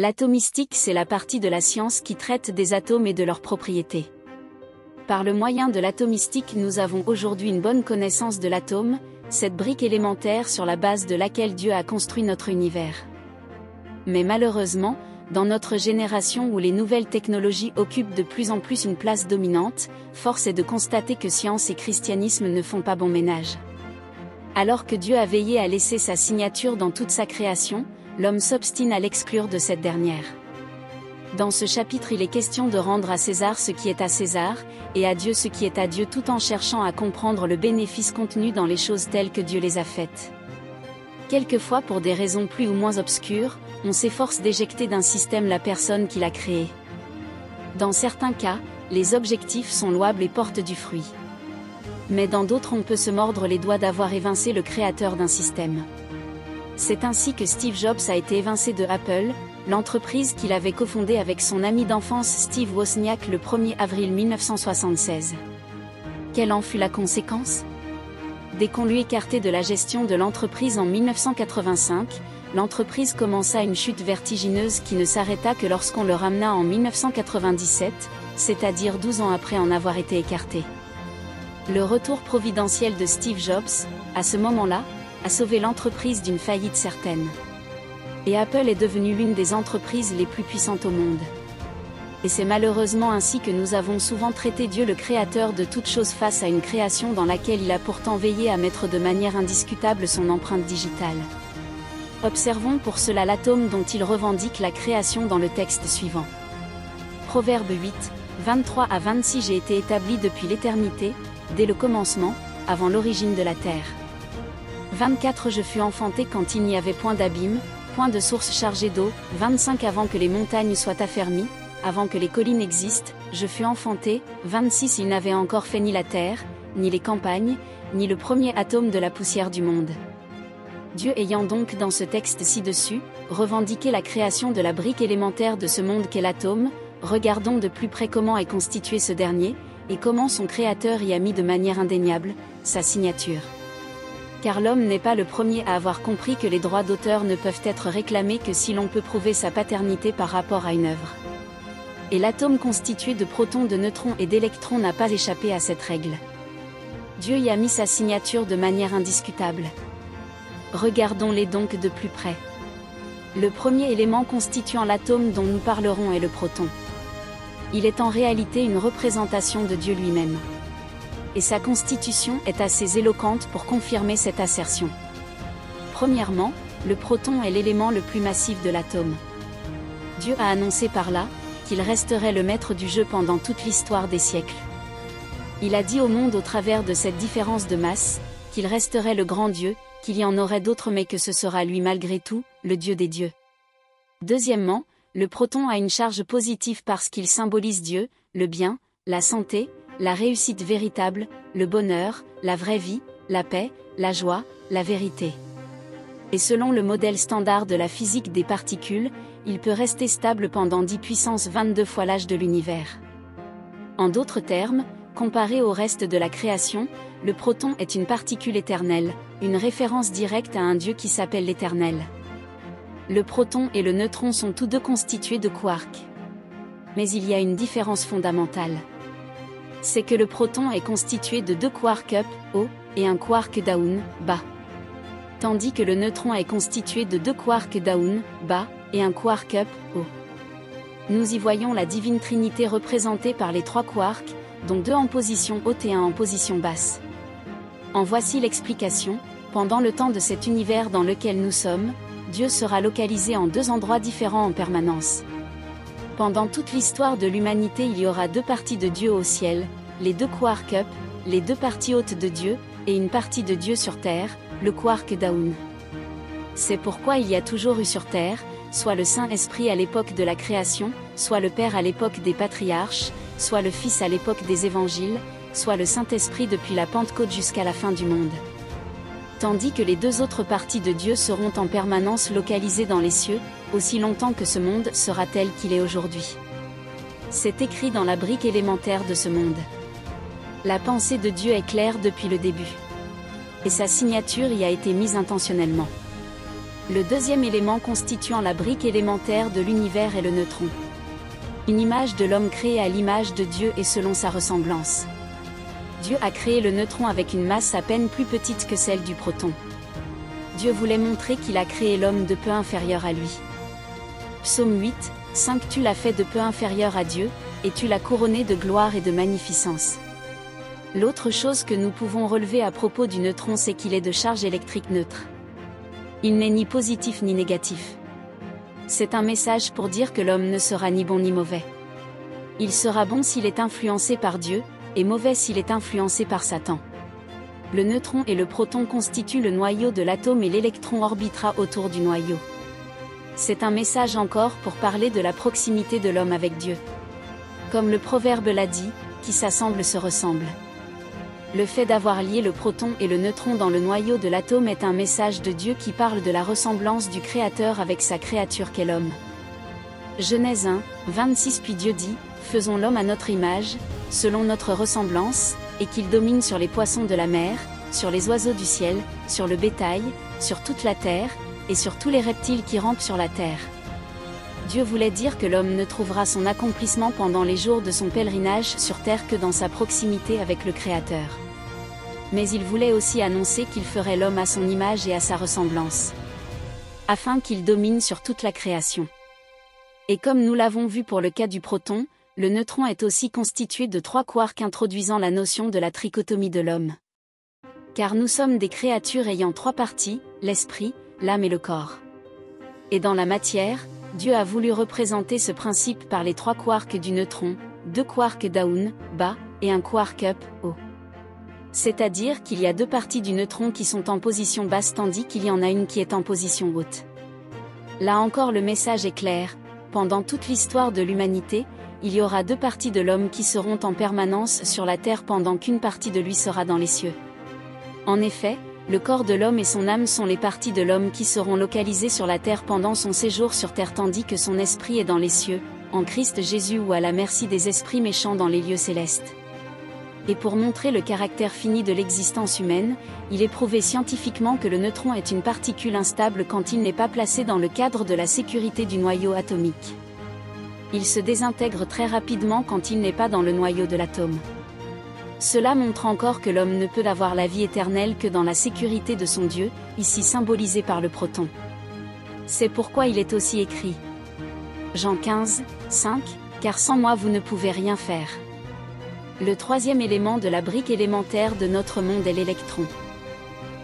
L'atomistique, c'est la partie de la science qui traite des atomes et de leurs propriétés. Par le moyen de l'atomistique, nous avons aujourd'hui une bonne connaissance de l'atome, cette brique élémentaire sur la base de laquelle Dieu a construit notre univers. Mais malheureusement, dans notre génération où les nouvelles technologies occupent de plus en plus une place dominante, force est de constater que science et christianisme ne font pas bon ménage. Alors que Dieu a veillé à laisser sa signature dans toute sa création, l'homme s'obstine à l'exclure de cette dernière. Dans ce chapitre, il est question de rendre à César ce qui est à César, et à Dieu ce qui est à Dieu, tout en cherchant à comprendre le bénéfice contenu dans les choses telles que Dieu les a faites. Quelquefois, pour des raisons plus ou moins obscures, on s'efforce d'éjecter d'un système la personne qui l'a créé. Dans certains cas, les objectifs sont louables et portent du fruit. Mais dans d'autres, on peut se mordre les doigts d'avoir évincé le créateur d'un système. C'est ainsi que Steve Jobs a été évincé de Apple, l'entreprise qu'il avait cofondée avec son ami d'enfance Steve Wozniak le 1er avril 1976. Quelle en fut la conséquence ? Dès qu'on lui écartait de la gestion de l'entreprise en 1985, l'entreprise commença une chute vertigineuse qui ne s'arrêta que lorsqu'on le ramena en 1997, c'est-à-dire 12 ans après en avoir été écarté. Le retour providentiel de Steve Jobs, à ce moment-là, a sauvé l'entreprise d'une faillite certaine. Et Apple est devenue l'une des entreprises les plus puissantes au monde. Et c'est malheureusement ainsi que nous avons souvent traité Dieu le créateur de toutes choses face à une création dans laquelle il a pourtant veillé à mettre de manière indiscutable son empreinte digitale. Observons pour cela l'atome dont il revendique la création dans le texte suivant. Proverbe 8, 23 à 26. J'ai été établi depuis l'éternité, dès le commencement, avant l'origine de la terre. 24. Je fus enfanté quand il n'y avait point d'abîme, point de source chargée d'eau. 25. Avant que les montagnes soient affermies, avant que les collines existent, je fus enfanté. 26. Il n'avait encore fait ni la terre, ni les campagnes, ni le premier atome de la poussière du monde. Dieu ayant donc dans ce texte ci-dessus, revendiqué la création de la brique élémentaire de ce monde qu'est l'atome, regardons de plus près comment est constitué ce dernier, et comment son créateur y a mis de manière indéniable sa signature. Car l'homme n'est pas le premier à avoir compris que les droits d'auteur ne peuvent être réclamés que si l'on peut prouver sa paternité par rapport à une œuvre. Et l'atome constitué de protons, de neutrons et d'électrons n'a pas échappé à cette règle. Dieu y a mis sa signature de manière indiscutable. Regardons-les donc de plus près. Le premier élément constituant l'atome dont nous parlerons est le proton. Il est en réalité une représentation de Dieu lui-même. Et sa constitution est assez éloquente pour confirmer cette assertion. Premièrement, le proton est l'élément le plus massif de l'atome. Dieu a annoncé par là qu'il resterait le maître du jeu pendant toute l'histoire des siècles. Il a dit au monde au travers de cette différence de masse, qu'il resterait le grand Dieu, qu'il y en aurait d'autres mais que ce sera lui malgré tout, le Dieu des dieux. Deuxièmement, le proton a une charge positive parce qu'il symbolise Dieu, le bien, la santé, la réussite véritable, le bonheur, la vraie vie, la paix, la joie, la vérité. Et selon le modèle standard de la physique des particules, il peut rester stable pendant 10 puissance 22 fois l'âge de l'univers. En d'autres termes, comparé au reste de la création, le proton est une particule éternelle, une référence directe à un Dieu qui s'appelle l'Éternel. Le proton et le neutron sont tous deux constitués de quarks. Mais il y a une différence fondamentale. C'est que le proton est constitué de 2 quarks up, haut, et un quark down, bas. Tandis que le neutron est constitué de 2 quarks down, bas, et un quark up, haut. Nous y voyons la divine trinité représentée par les 3 quarks, dont 2 en position haute et 1 en position basse. En voici l'explication. Pendant le temps de cet univers dans lequel nous sommes, Dieu sera localisé en 2 endroits différents en permanence. Pendant toute l'histoire de l'humanité, il y aura 2 parties de Dieu au ciel, les 2 quarks up, les 2 parties hautes de Dieu, et une partie de Dieu sur terre, le quark down. C'est pourquoi il y a toujours eu sur terre, soit le Saint-Esprit à l'époque de la création, soit le Père à l'époque des patriarches, soit le Fils à l'époque des évangiles, soit le Saint-Esprit depuis la Pentecôte jusqu'à la fin du monde. Tandis que les 2 autres parties de Dieu seront en permanence localisées dans les cieux, aussi longtemps que ce monde sera tel qu'il est aujourd'hui. C'est écrit dans la brique élémentaire de ce monde. La pensée de Dieu est claire depuis le début. Et sa signature y a été mise intentionnellement. Le deuxième élément constituant la brique élémentaire de l'univers est le neutron. Une image de l'homme créé à l'image de Dieu et selon sa ressemblance. Dieu a créé le neutron avec une masse à peine plus petite que celle du proton. Dieu voulait montrer qu'il a créé l'homme de peu inférieur à lui. Psaume 8, 5 Tu l'as fait de peu inférieur à Dieu, et tu l'as couronné de gloire et de magnificence. L'autre chose que nous pouvons relever à propos du neutron, c'est qu'il est de charge électrique neutre. Il n'est ni positif ni négatif. C'est un message pour dire que l'homme ne sera ni bon ni mauvais. Il sera bon s'il est influencé par Dieu, et mauvais s'il est influencé par Satan. Le neutron et le proton constituent le noyau de l'atome et l'électron orbitera autour du noyau. C'est un message encore pour parler de la proximité de l'homme avec Dieu. Comme le proverbe l'a dit, qui s'assemblent se ressemblent. Le fait d'avoir lié le proton et le neutron dans le noyau de l'atome est un message de Dieu qui parle de la ressemblance du Créateur avec sa créature qu'est l'homme. Genèse 1, 26 Puis Dieu dit, faisons l'homme à notre image, selon notre ressemblance, et qu'il domine sur les poissons de la mer, sur les oiseaux du ciel, sur le bétail, sur toute la terre, et sur tous les reptiles qui rampent sur la terre. Dieu voulait dire que l'homme ne trouvera son accomplissement pendant les jours de son pèlerinage sur terre que dans sa proximité avec le Créateur. Mais il voulait aussi annoncer qu'il ferait l'homme à son image et à sa ressemblance, afin qu'il domine sur toute la création. Et comme nous l'avons vu pour le cas du proton, le neutron est aussi constitué de 3 quarks introduisant la notion de la trichotomie de l'homme. Car nous sommes des créatures ayant 3 parties, l'esprit, l'âme et le corps. Et dans la matière, Dieu a voulu représenter ce principe par les 3 quarks du neutron, 2 quarks down, bas, et un quark up, haut. C'est-à-dire qu'il y a 2 parties du neutron qui sont en position basse tandis qu'il y en a une qui est en position haute. Là encore le message est clair, pendant toute l'histoire de l'humanité, il y aura 2 parties de l'homme qui seront en permanence sur la terre pendant qu'une partie de lui sera dans les cieux. En effet, le corps de l'homme et son âme sont les parties de l'homme qui seront localisées sur la terre pendant son séjour sur terre tandis que son esprit est dans les cieux, en Christ Jésus ou à la merci des esprits méchants dans les lieux célestes. Et pour montrer le caractère fini de l'existence humaine, il est prouvé scientifiquement que le neutron est une particule instable quand il n'est pas placé dans le cadre de la sécurité du noyau atomique. Il se désintègre très rapidement quand il n'est pas dans le noyau de l'atome. Cela montre encore que l'homme ne peut avoir la vie éternelle que dans la sécurité de son Dieu, ici symbolisé par le proton. C'est pourquoi il est aussi écrit. Jean 15, 5, car sans moi vous ne pouvez rien faire. Le troisième élément de la brique élémentaire de notre monde est l'électron.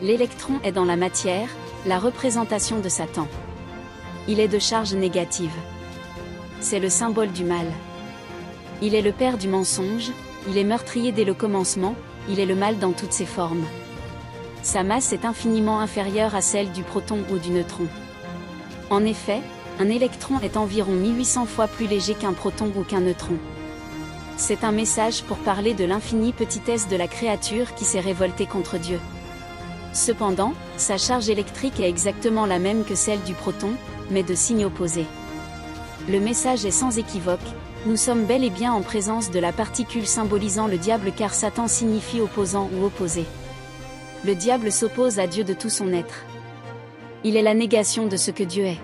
L'électron est dans la matière, la représentation de Satan. Il est de charge négative. C'est le symbole du mal. Il est le père du mensonge, il est meurtrier dès le commencement, il est le mal dans toutes ses formes. Sa masse est infiniment inférieure à celle du proton ou du neutron. En effet, un électron est environ 1800 fois plus léger qu'un proton ou qu'un neutron. C'est un message pour parler de l'infinie petitesse de la créature qui s'est révoltée contre Dieu. Cependant, sa charge électrique est exactement la même que celle du proton, mais de signe opposé. Le message est sans équivoque, nous sommes bel et bien en présence de la particule symbolisant le diable car Satan signifie opposant ou opposé. Le diable s'oppose à Dieu de tout son être. Il est la négation de ce que Dieu est.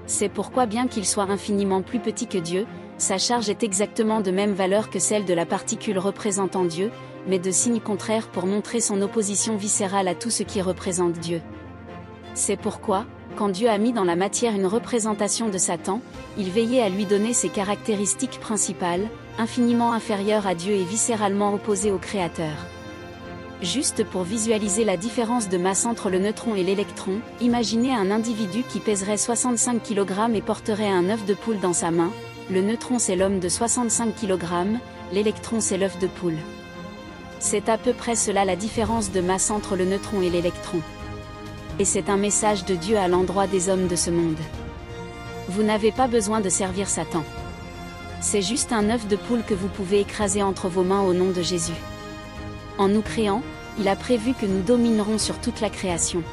C'est pourquoi bien qu'il soit infiniment plus petit que Dieu, sa charge est exactement de même valeur que celle de la particule représentant Dieu, mais de signe contraire pour montrer son opposition viscérale à tout ce qui représente Dieu. C'est pourquoi, quand Dieu a mis dans la matière une représentation de Satan, il veillait à lui donner ses caractéristiques principales, infiniment inférieures à Dieu et viscéralement opposées au Créateur. Juste pour visualiser la différence de masse entre le neutron et l'électron, imaginez un individu qui pèserait 65 kg et porterait un œuf de poule dans sa main. Le neutron c'est l'homme de 65 kg, l'électron c'est l'œuf de poule. C'est à peu près cela la différence de masse entre le neutron et l'électron. Et c'est un message de Dieu à l'endroit des hommes de ce monde. Vous n'avez pas besoin de servir Satan. C'est juste un œuf de poule que vous pouvez écraser entre vos mains au nom de Jésus. En nous créant, il a prévu que nous dominerons sur toute la création.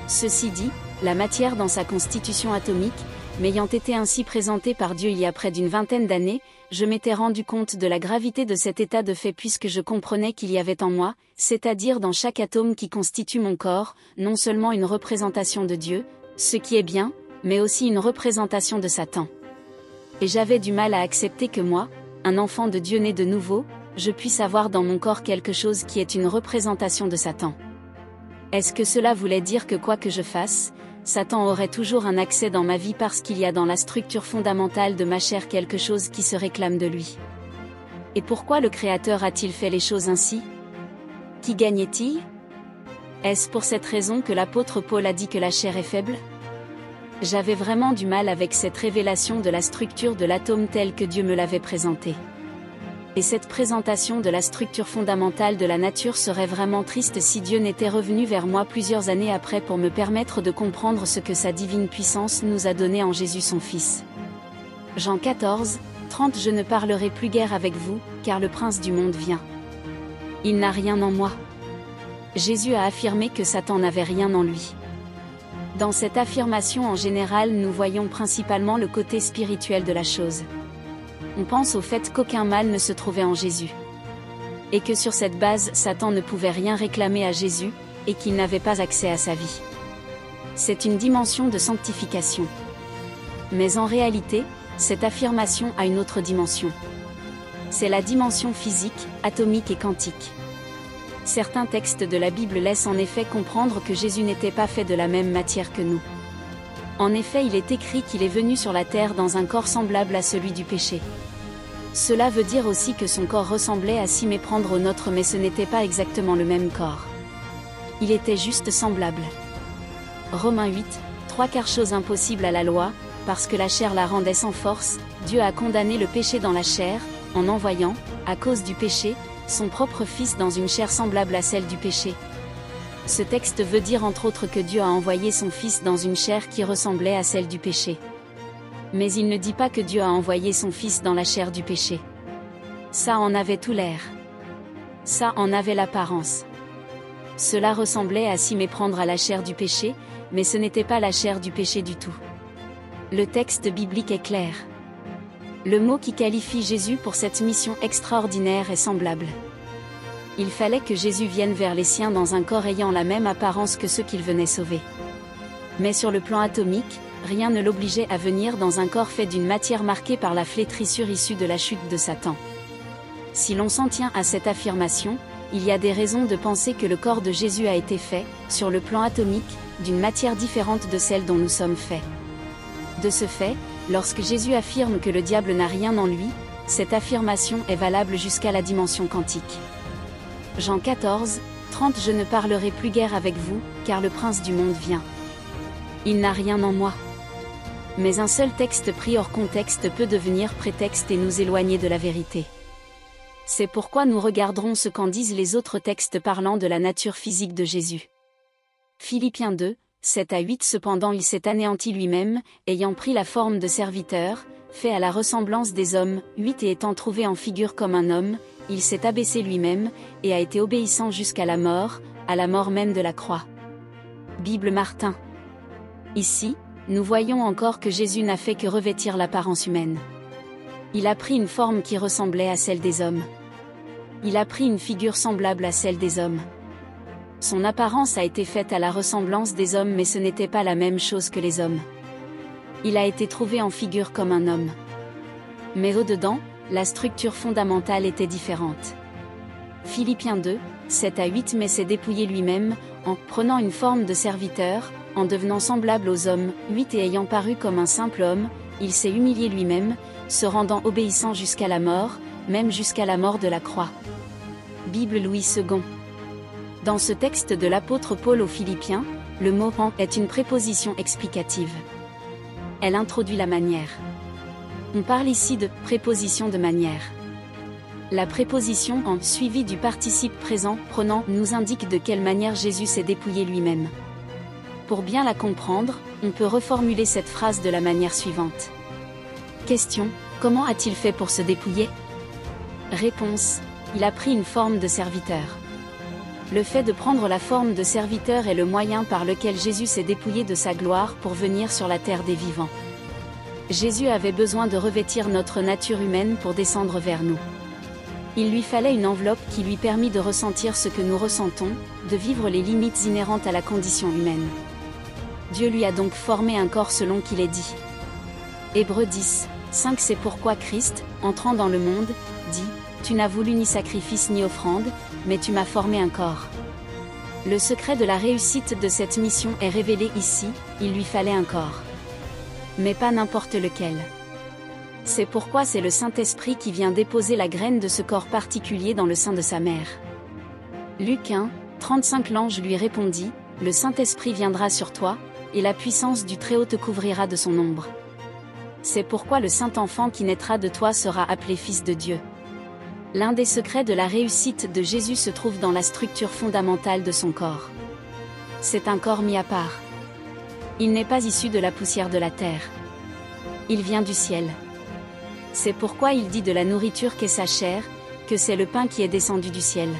Ceci dit, la matière dans sa constitution atomique, m'ayant été ainsi présenté par Dieu il y a près d'une vingtaine d'années, je m'étais rendu compte de la gravité de cet état de fait puisque je comprenais qu'il y avait en moi, c'est-à-dire dans chaque atome qui constitue mon corps, non seulement une représentation de Dieu, ce qui est bien, mais aussi une représentation de Satan. Et j'avais du mal à accepter que moi, un enfant de Dieu né de nouveau, je puisse avoir dans mon corps quelque chose qui est une représentation de Satan. Est-ce que cela voulait dire que quoi que je fasse, Satan aurait toujours un accès dans ma vie parce qu'il y a dans la structure fondamentale de ma chair quelque chose qui se réclame de lui? Et pourquoi le Créateur a-t-il fait les choses ainsi? Qui gagnait-il? Est-ce pour cette raison que l'apôtre Paul a dit que la chair est faible? J'avais vraiment du mal avec cette révélation de la structure de l'atome telle que Dieu me l'avait présentée. Et cette présentation de la structure fondamentale de la nature serait vraiment triste si Dieu n'était revenu vers moi plusieurs années après pour me permettre de comprendre ce que sa divine puissance nous a donné en Jésus son Fils. Jean 14, 30 Je ne parlerai plus guère avec vous, car le prince du monde vient. Il n'a rien en moi. Jésus a affirmé que Satan n'avait rien en lui. Dans cette affirmation en général nous voyons principalement le côté spirituel de la chose. On pense au fait qu'aucun mal ne se trouvait en Jésus. Et que sur cette base Satan ne pouvait rien réclamer à Jésus, et qu'il n'avait pas accès à sa vie. C'est une dimension de sanctification. Mais en réalité, cette affirmation a une autre dimension. C'est la dimension physique, atomique et quantique. Certains textes de la Bible laissent en effet comprendre que Jésus n'était pas fait de la même matière que nous. En effet, il est écrit qu'il est venu sur la terre dans un corps semblable à celui du péché. Cela veut dire aussi que son corps ressemblait à s'y méprendre au nôtre, mais ce n'était pas exactement le même corps. Il était juste semblable. Romains 8, 3 Car chose impossible à la loi, parce que la chair la rendait sans force, Dieu a condamné le péché dans la chair, en envoyant, à cause du péché, son propre Fils dans une chair semblable à celle du péché. Ce texte veut dire entre autres que Dieu a envoyé son Fils dans une chair qui ressemblait à celle du péché. Mais il ne dit pas que Dieu a envoyé son Fils dans la chair du péché. Ça en avait tout l'air. Ça en avait l'apparence. Cela ressemblait à s'y méprendre à la chair du péché, mais ce n'était pas la chair du péché du tout. Le texte biblique est clair. Le mot qui qualifie Jésus pour cette mission extraordinaire est semblable. Il fallait que Jésus vienne vers les siens dans un corps ayant la même apparence que ceux qu'il venait sauver. Mais sur le plan atomique, rien ne l'obligeait à venir dans un corps fait d'une matière marquée par la flétrissure issue de la chute de Satan. Si l'on s'en tient à cette affirmation, il y a des raisons de penser que le corps de Jésus a été fait, sur le plan atomique, d'une matière différente de celle dont nous sommes faits. De ce fait, lorsque Jésus affirme que le diable n'a rien en lui, cette affirmation est valable jusqu'à la dimension quantique. Jean 14, 30 Je ne parlerai plus guère avec vous, car le prince du monde vient. Il n'a rien en moi. Mais un seul texte pris hors contexte peut devenir prétexte et nous éloigner de la vérité. C'est pourquoi nous regarderons ce qu'en disent les autres textes parlant de la nature physique de Jésus. Philippiens 2, 7 à 8 Cependant il s'est anéanti lui-même, ayant pris la forme de serviteur, fait à la ressemblance des hommes, 8 Et étant trouvé en figure comme un homme, il s'est abaissé lui-même, et a été obéissant jusqu'à la mort même de la croix. Bible Martin. Ici, nous voyons encore que Jésus n'a fait que revêtir l'apparence humaine. Il a pris une forme qui ressemblait à celle des hommes. Il a pris une figure semblable à celle des hommes. Son apparence a été faite à la ressemblance des hommes, mais ce n'était pas la même chose que les hommes. Il a été trouvé en figure comme un homme. Mais au-dedans, la structure fondamentale était différente. Philippiens 2, 7 à 8 Mais s'est dépouillé lui-même, en prenant une forme de serviteur, en devenant semblable aux hommes, 8 Et ayant paru comme un simple homme, il s'est humilié lui-même, se rendant obéissant jusqu'à la mort, même jusqu'à la mort de la croix. Bible Louis II. Dans ce texte de l'apôtre Paul aux Philippiens, le mot « en » est une préposition explicative. Elle introduit la manière. On parle ici de « préposition de manière ». La préposition « en » suivie du participe présent « prenant » nous indique de quelle manière Jésus s'est dépouillé lui-même. Pour bien la comprendre, on peut reformuler cette phrase de la manière suivante. Question : comment a-t-il fait pour se dépouiller ? Réponse : il a pris une forme de serviteur. Le fait de prendre la forme de serviteur est le moyen par lequel Jésus s'est dépouillé de sa gloire pour venir sur la terre des vivants. Jésus avait besoin de revêtir notre nature humaine pour descendre vers nous. Il lui fallait une enveloppe qui lui permit de ressentir ce que nous ressentons, de vivre les limites inhérentes à la condition humaine. Dieu lui a donc formé un corps selon qu'il est dit. Hébreux 10, 5. C'est pourquoi Christ, entrant dans le monde, dit « Tu n'as voulu ni sacrifice ni offrande, mais tu m'as formé un corps ». Le secret de la réussite de cette mission est révélé ici, il lui fallait un corps. Mais pas n'importe lequel. C'est pourquoi c'est le Saint-Esprit qui vient déposer la graine de ce corps particulier dans le sein de sa mère. Luc 1, 35. L'ange lui répondit, « Le Saint-Esprit viendra sur toi, et la puissance du Très-Haut te couvrira de son ombre. C'est pourquoi le Saint-Enfant qui naîtra de toi sera appelé Fils de Dieu. » L'un des secrets de la réussite de Jésus se trouve dans la structure fondamentale de son corps. C'est un corps mis à part. Il n'est pas issu de la poussière de la terre. Il vient du ciel. C'est pourquoi il dit de la nourriture qu'est sa chair, que c'est le pain qui est descendu du ciel.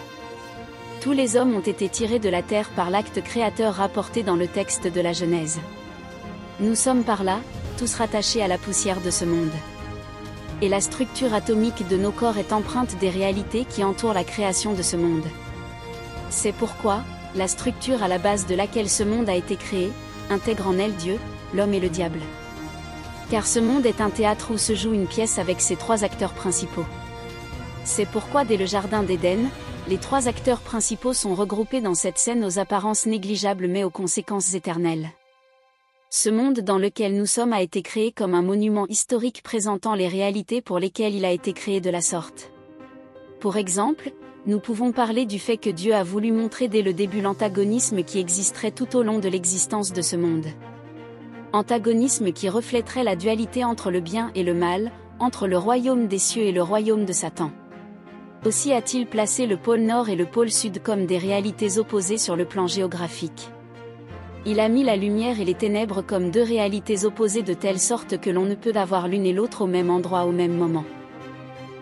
Tous les hommes ont été tirés de la terre par l'acte créateur rapporté dans le texte de la Genèse. Nous sommes par là, tous rattachés à la poussière de ce monde. Et la structure atomique de nos corps est empreinte des réalités qui entourent la création de ce monde. C'est pourquoi, la structure à la base de laquelle ce monde a été créé, intègre en elle Dieu, l'homme et le diable. Car ce monde est un théâtre où se joue une pièce avec ses trois acteurs principaux. C'est pourquoi dès le Jardin d'Éden, les trois acteurs principaux sont regroupés dans cette scène aux apparences négligeables mais aux conséquences éternelles. Ce monde dans lequel nous sommes a été créé comme un monument historique présentant les réalités pour lesquelles il a été créé de la sorte. Pour exemple, nous pouvons parler du fait que Dieu a voulu montrer dès le début l'antagonisme qui existerait tout au long de l'existence de ce monde. Antagonisme qui reflèterait la dualité entre le bien et le mal, entre le royaume des cieux et le royaume de Satan. Aussi a-t-il placé le pôle Nord et le pôle Sud comme des réalités opposées sur le plan géographique. Il a mis la lumière et les ténèbres comme deux réalités opposées de telle sorte que l'on ne peut avoir l'une et l'autre au même endroit au même moment.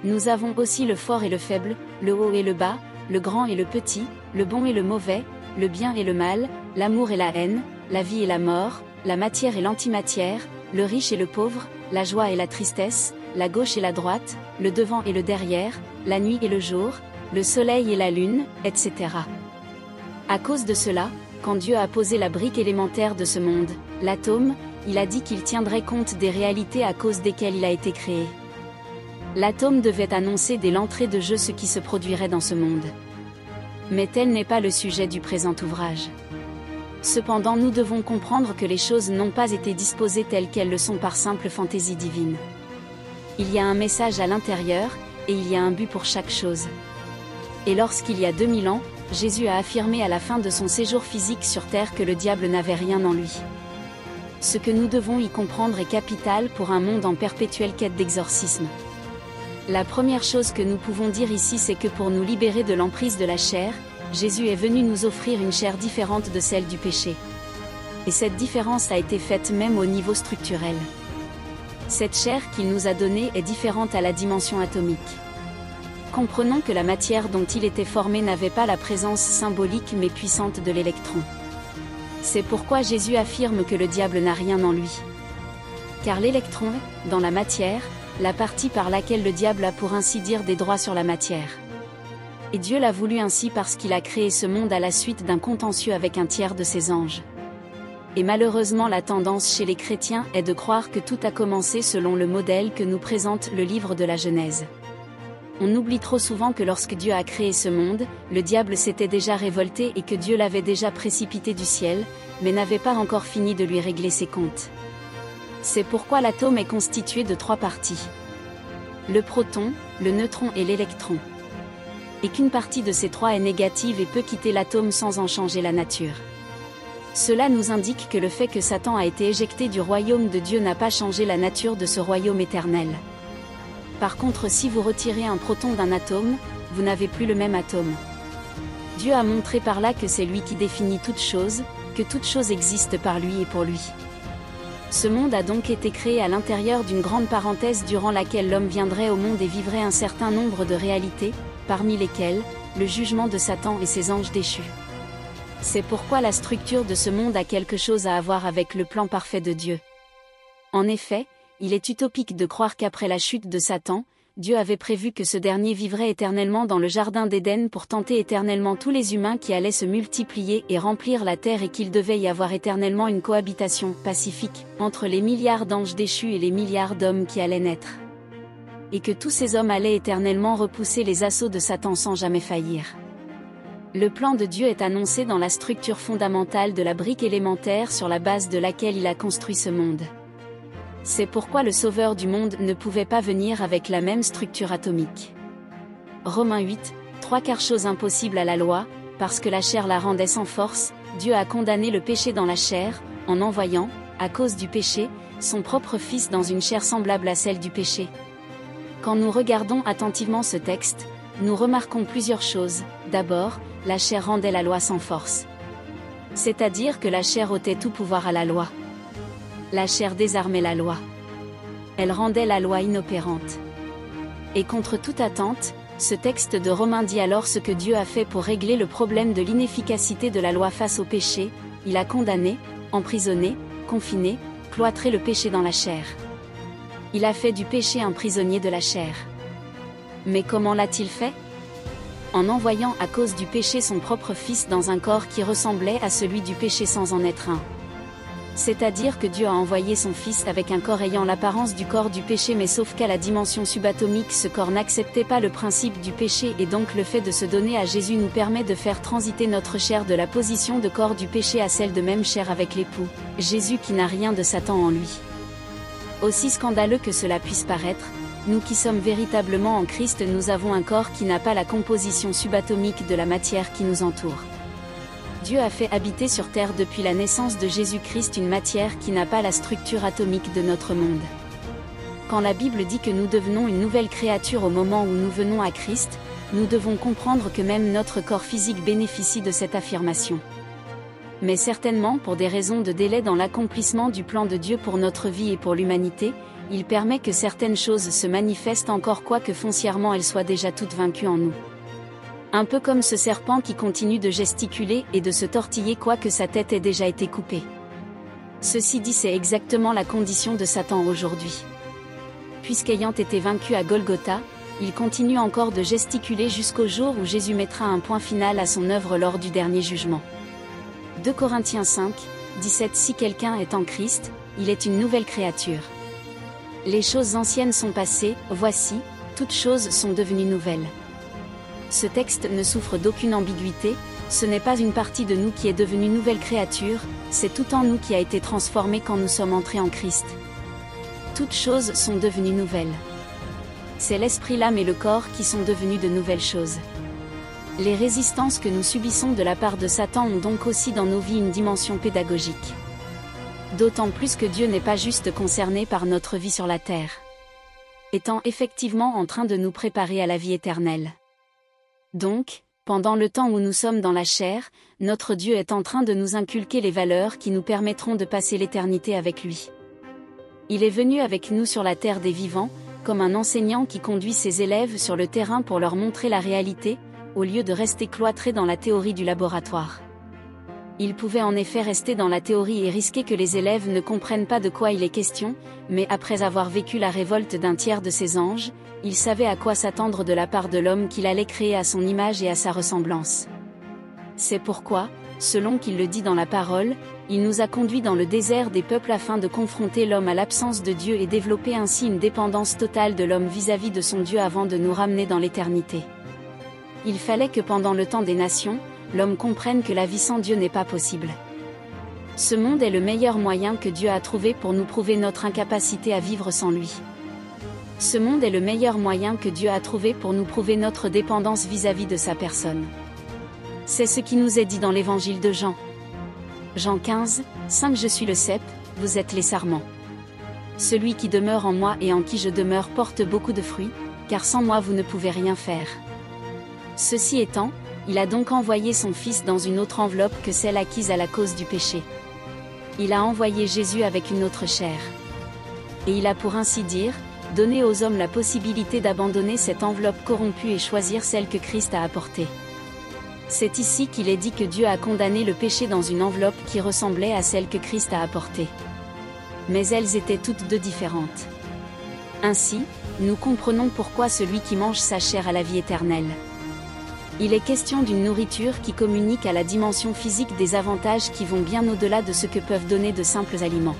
Nous avons aussi le fort et le faible, le haut et le bas, le grand et le petit, le bon et le mauvais, le bien et le mal, l'amour et la haine, la vie et la mort, la matière et l'antimatière, le riche et le pauvre, la joie et la tristesse, la gauche et la droite, le devant et le derrière, la nuit et le jour, le soleil et la lune, etc. À cause de cela, quand Dieu a posé la brique élémentaire de ce monde, l'atome, il a dit qu'il tiendrait compte des réalités à cause desquelles il a été créé. L'atome devait annoncer dès l'entrée de jeu ce qui se produirait dans ce monde. Mais tel n'est pas le sujet du présent ouvrage. Cependant nous devons comprendre que les choses n'ont pas été disposées telles qu'elles le sont par simple fantaisie divine. Il y a un message à l'intérieur, et il y a un but pour chaque chose. Et lorsqu'il y a 2000 ans, Jésus a affirmé à la fin de son séjour physique sur terre que le diable n'avait rien en lui. Ce que nous devons y comprendre est capital pour un monde en perpétuelle quête d'exorcisme. La première chose que nous pouvons dire ici c'est que pour nous libérer de l'emprise de la chair, Jésus est venu nous offrir une chair différente de celle du péché. Et cette différence a été faite même au niveau structurel. Cette chair qu'il nous a donnée est différente à la dimension atomique. Comprenons que la matière dont il était formé n'avait pas la présence symbolique mais puissante de l'électron. C'est pourquoi Jésus affirme que le diable n'a rien en lui. Car l'électron est, dans la matière, la partie par laquelle le diable a pour ainsi dire des droits sur la matière. Et Dieu l'a voulu ainsi parce qu'il a créé ce monde à la suite d'un contentieux avec un tiers de ses anges. Et malheureusement la tendance chez les chrétiens est de croire que tout a commencé selon le modèle que nous présente le livre de la Genèse. On oublie trop souvent que lorsque Dieu a créé ce monde, le diable s'était déjà révolté et que Dieu l'avait déjà précipité du ciel, mais n'avait pas encore fini de lui régler ses comptes. C'est pourquoi l'atome est constitué de trois parties. Le proton, le neutron et l'électron. Et qu'une partie de ces trois est négative et peut quitter l'atome sans en changer la nature. Cela nous indique que le fait que Satan a été éjecté du royaume de Dieu n'a pas changé la nature de ce royaume éternel. Par contre, si vous retirez un proton d'un atome, vous n'avez plus le même atome. Dieu a montré par là que c'est lui qui définit toute chose, que toute chose existe par lui et pour lui. Ce monde a donc été créé à l'intérieur d'une grande parenthèse durant laquelle l'homme viendrait au monde et vivrait un certain nombre de réalités, parmi lesquelles, le jugement de Satan et ses anges déchus. C'est pourquoi la structure de ce monde a quelque chose à voir avec le plan parfait de Dieu. En effet, il est utopique de croire qu'après la chute de Satan, Dieu avait prévu que ce dernier vivrait éternellement dans le jardin d'Éden pour tenter éternellement tous les humains qui allaient se multiplier et remplir la terre et qu'il devait y avoir éternellement une cohabitation pacifique entre les milliards d'anges déchus et les milliards d'hommes qui allaient naître. Et que tous ces hommes allaient éternellement repousser les assauts de Satan sans jamais faillir. Le plan de Dieu est annoncé dans la structure fondamentale de la brique élémentaire sur la base de laquelle il a construit ce monde. C'est pourquoi le Sauveur du monde ne pouvait pas venir avec la même structure atomique. Romains 8, 3 car chose impossible à la loi, parce que la chair la rendait sans force, Dieu a condamné le péché dans la chair, en envoyant, à cause du péché, son propre Fils dans une chair semblable à celle du péché. Quand nous regardons attentivement ce texte, nous remarquons plusieurs choses. D'abord, la chair rendait la loi sans force. C'est-à-dire que la chair ôtait tout pouvoir à la loi. La chair désarmait la loi. Elle rendait la loi inopérante. Et contre toute attente, ce texte de Romains dit alors ce que Dieu a fait pour régler le problème de l'inefficacité de la loi face au péché, il a condamné, emprisonné, confiné, cloîtré le péché dans la chair. Il a fait du péché un prisonnier de la chair. Mais comment l'a-t-il fait ? En envoyant à cause du péché son propre Fils dans un corps qui ressemblait à celui du péché sans en être un. C'est-à-dire que Dieu a envoyé son Fils avec un corps ayant l'apparence du corps du péché mais sauf qu'à la dimension subatomique ce corps n'acceptait pas le principe du péché et donc le fait de se donner à Jésus nous permet de faire transiter notre chair de la position de corps du péché à celle de même chair avec l'époux, Jésus qui n'a rien de Satan en lui. Aussi scandaleux que cela puisse paraître, nous qui sommes véritablement en Christ nous avons un corps qui n'a pas la composition subatomique de la matière qui nous entoure. Dieu a fait habiter sur terre depuis la naissance de Jésus-Christ une matière qui n'a pas la structure atomique de notre monde. Quand la Bible dit que nous devenons une nouvelle créature au moment où nous venons à Christ, nous devons comprendre que même notre corps physique bénéficie de cette affirmation. Mais certainement pour des raisons de délai dans l'accomplissement du plan de Dieu pour notre vie et pour l'humanité, il permet que certaines choses se manifestent encore quoique foncièrement elles soient déjà toutes vaincues en nous. Un peu comme ce serpent qui continue de gesticuler et de se tortiller quoique sa tête ait déjà été coupée. Ceci dit, c'est exactement la condition de Satan aujourd'hui. Puisqu'ayant été vaincu à Golgotha, il continue encore de gesticuler jusqu'au jour où Jésus mettra un point final à son œuvre lors du dernier jugement. 2 Corinthiens 5, 17 Si quelqu'un est en Christ, il est une nouvelle créature. Les choses anciennes sont passées, voici, toutes choses sont devenues nouvelles. Ce texte ne souffre d'aucune ambiguïté, ce n'est pas une partie de nous qui est devenue nouvelle créature, c'est tout en nous qui a été transformé quand nous sommes entrés en Christ. Toutes choses sont devenues nouvelles. C'est l'esprit, l'âme et le corps qui sont devenus de nouvelles choses. Les résistances que nous subissons de la part de Satan ont donc aussi dans nos vies une dimension pédagogique. D'autant plus que Dieu n'est pas juste concerné par notre vie sur la terre, étant effectivement en train de nous préparer à la vie éternelle. Donc, pendant le temps où nous sommes dans la chair, notre Dieu est en train de nous inculquer les valeurs qui nous permettront de passer l'éternité avec lui. Il est venu avec nous sur la terre des vivants, comme un enseignant qui conduit ses élèves sur le terrain pour leur montrer la réalité, au lieu de rester cloîtré dans la théorie du laboratoire. Il pouvait en effet rester dans la théorie et risquer que les élèves ne comprennent pas de quoi il est question, mais après avoir vécu la révolte d'un tiers de ses anges, il savait à quoi s'attendre de la part de l'homme qu'il allait créer à son image et à sa ressemblance. C'est pourquoi, selon qu'il le dit dans la parole, il nous a conduits dans le désert des peuples afin de confronter l'homme à l'absence de Dieu et développer ainsi une dépendance totale de l'homme vis-à-vis de son Dieu avant de nous ramener dans l'éternité. Il fallait que pendant le temps des nations, l'homme comprenne que la vie sans Dieu n'est pas possible. Ce monde est le meilleur moyen que Dieu a trouvé pour nous prouver notre incapacité à vivre sans lui. Ce monde est le meilleur moyen que Dieu a trouvé pour nous prouver notre dépendance vis-à-vis de sa personne. C'est ce qui nous est dit dans l'évangile de Jean. Jean 15, 5 Je suis le cep, vous êtes les sarments. Celui qui demeure en moi et en qui je demeure porte beaucoup de fruits, car sans moi vous ne pouvez rien faire. Ceci étant, il a donc envoyé son Fils dans une autre enveloppe que celle acquise à la cause du péché. Il a envoyé Jésus avec une autre chair. Et il a pour ainsi dire, donné aux hommes la possibilité d'abandonner cette enveloppe corrompue et choisir celle que Christ a apportée. C'est ici qu'il est dit que Dieu a condamné le péché dans une enveloppe qui ressemblait à celle que Christ a apportée. mais elles étaient toutes deux différentes. Ainsi, nous comprenons pourquoi celui qui mange sa chair a la vie éternelle. Il est question d'une nourriture qui communique à la dimension physique des avantages qui vont bien au-delà de ce que peuvent donner de simples aliments.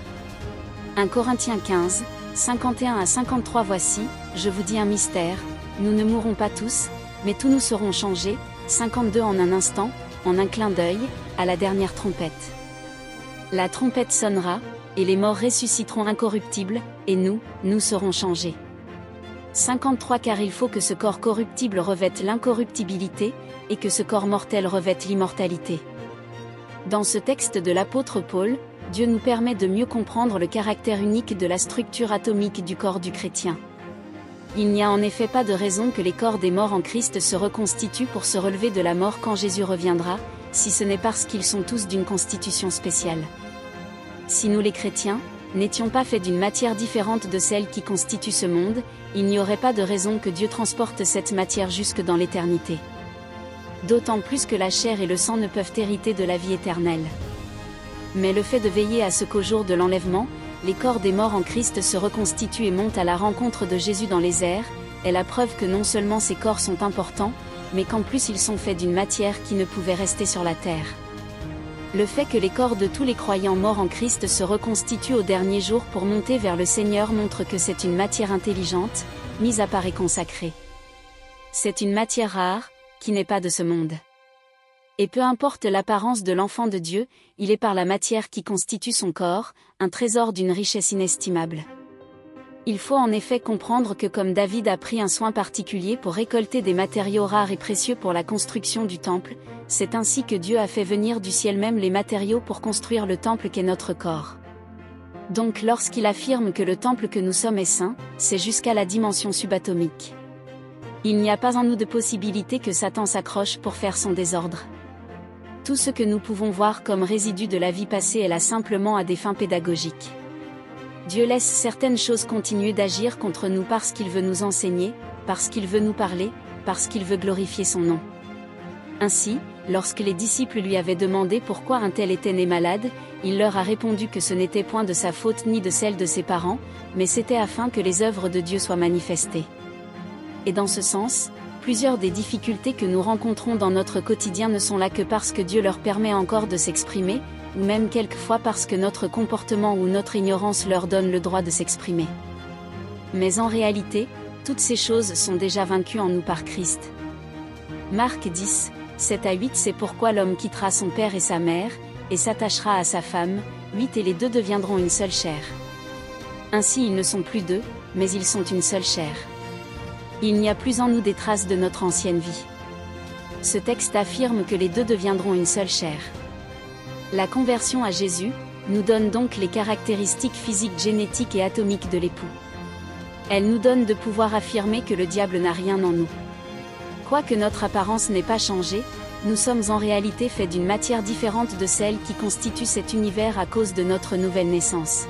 1 Corinthiens 15, 51 à 53. Voici, je vous dis un mystère, nous ne mourrons pas tous, mais tous nous serons changés, 52 en un instant, en un clin d'œil, à la dernière trompette. La trompette sonnera, et les morts ressusciteront incorruptibles, et nous serons changés. 53 Car il faut que ce corps corruptible revête l'incorruptibilité, et que ce corps mortel revête l'immortalité. Dans ce texte de l'apôtre Paul, Dieu nous permet de mieux comprendre le caractère unique de la structure atomique du corps du chrétien. Il n'y a en effet pas de raison que les corps des morts en Christ se reconstituent pour se relever de la mort quand Jésus reviendra, si ce n'est parce qu'ils sont tous d'une constitution spéciale. Si nous les chrétiens, n'étions pas faits d'une matière différente de celle qui constitue ce monde, il n'y aurait pas de raison que Dieu transporte cette matière jusque dans l'éternité. D'autant plus que la chair et le sang ne peuvent hériter de la vie éternelle. Mais le fait de veiller à ce qu'au jour de l'enlèvement, les corps des morts en Christ se reconstituent et montent à la rencontre de Jésus dans les airs, est la preuve que non seulement ces corps sont importants, mais qu'en plus ils sont faits d'une matière qui ne pouvait rester sur la terre. Le fait que les corps de tous les croyants morts en Christ se reconstituent au dernier jour pour monter vers le Seigneur montre que c'est une matière intelligente, mise à part et consacrée. C'est une matière rare, qui n'est pas de ce monde. Et peu importe l'apparence de l'enfant de Dieu, il est par la matière qui constitue son corps, un trésor d'une richesse inestimable. Il faut en effet comprendre que comme David a pris un soin particulier pour récolter des matériaux rares et précieux pour la construction du temple, c'est ainsi que Dieu a fait venir du ciel même les matériaux pour construire le temple qu'est notre corps. Donc lorsqu'il affirme que le temple que nous sommes est saint, c'est jusqu'à la dimension subatomique. Il n'y a pas en nous de possibilité que Satan s'accroche pour faire son désordre. Tout ce que nous pouvons voir comme résidu de la vie passée est là simplement à des fins pédagogiques. Dieu laisse certaines choses continuer d'agir contre nous parce qu'il veut nous enseigner, parce qu'il veut nous parler, parce qu'il veut glorifier son nom. Ainsi, lorsque les disciples lui avaient demandé pourquoi un tel était né malade, il leur a répondu que ce n'était point de sa faute ni de celle de ses parents, mais c'était afin que les œuvres de Dieu soient manifestées. Et dans ce sens, plusieurs des difficultés que nous rencontrons dans notre quotidien ne sont là que parce que Dieu leur permet encore de s'exprimer, ou même quelquefois parce que notre comportement ou notre ignorance leur donne le droit de s'exprimer. Mais en réalité, toutes ces choses sont déjà vaincues en nous par Christ. Marc 10, 7 à 8 C'est pourquoi l'homme quittera son père et sa mère, et s'attachera à sa femme, 8 Et les deux deviendront une seule chair. Ainsi ils ne sont plus deux, mais ils sont une seule chair. Il n'y a plus en nous des traces de notre ancienne vie. Ce texte affirme que les deux deviendront une seule chair. La conversion à Jésus nous donne donc les caractéristiques physiques, génétiques et atomiques de l'époux. Elle nous donne de pouvoir affirmer que le diable n'a rien en nous. Quoique notre apparence n'ait pas changé, nous sommes en réalité faits d'une matière différente de celle qui constitue cet univers à cause de notre nouvelle naissance.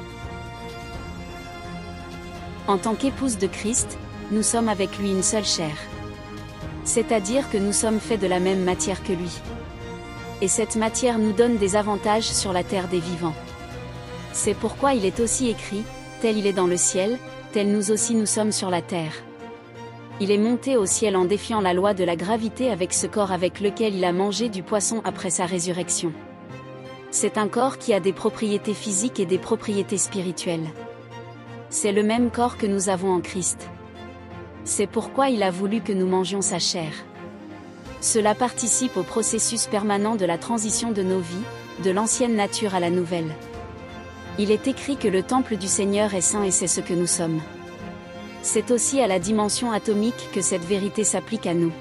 En tant qu'épouse de Christ, nous sommes avec lui une seule chair. C'est-à-dire que nous sommes faits de la même matière que lui. Et cette matière nous donne des avantages sur la terre des vivants. C'est pourquoi il est aussi écrit, tel il est dans le ciel, tel nous aussi nous sommes sur la terre. Il est monté au ciel en défiant la loi de la gravité avec ce corps avec lequel il a mangé du poisson après sa résurrection. C'est un corps qui a des propriétés physiques et des propriétés spirituelles. C'est le même corps que nous avons en Christ. C'est pourquoi il a voulu que nous mangions sa chair. Cela participe au processus permanent de la transition de nos vies, de l'ancienne nature à la nouvelle. Il est écrit que le temple du Seigneur est saint et c'est ce que nous sommes. C'est aussi à la dimension atomique que cette vérité s'applique à nous.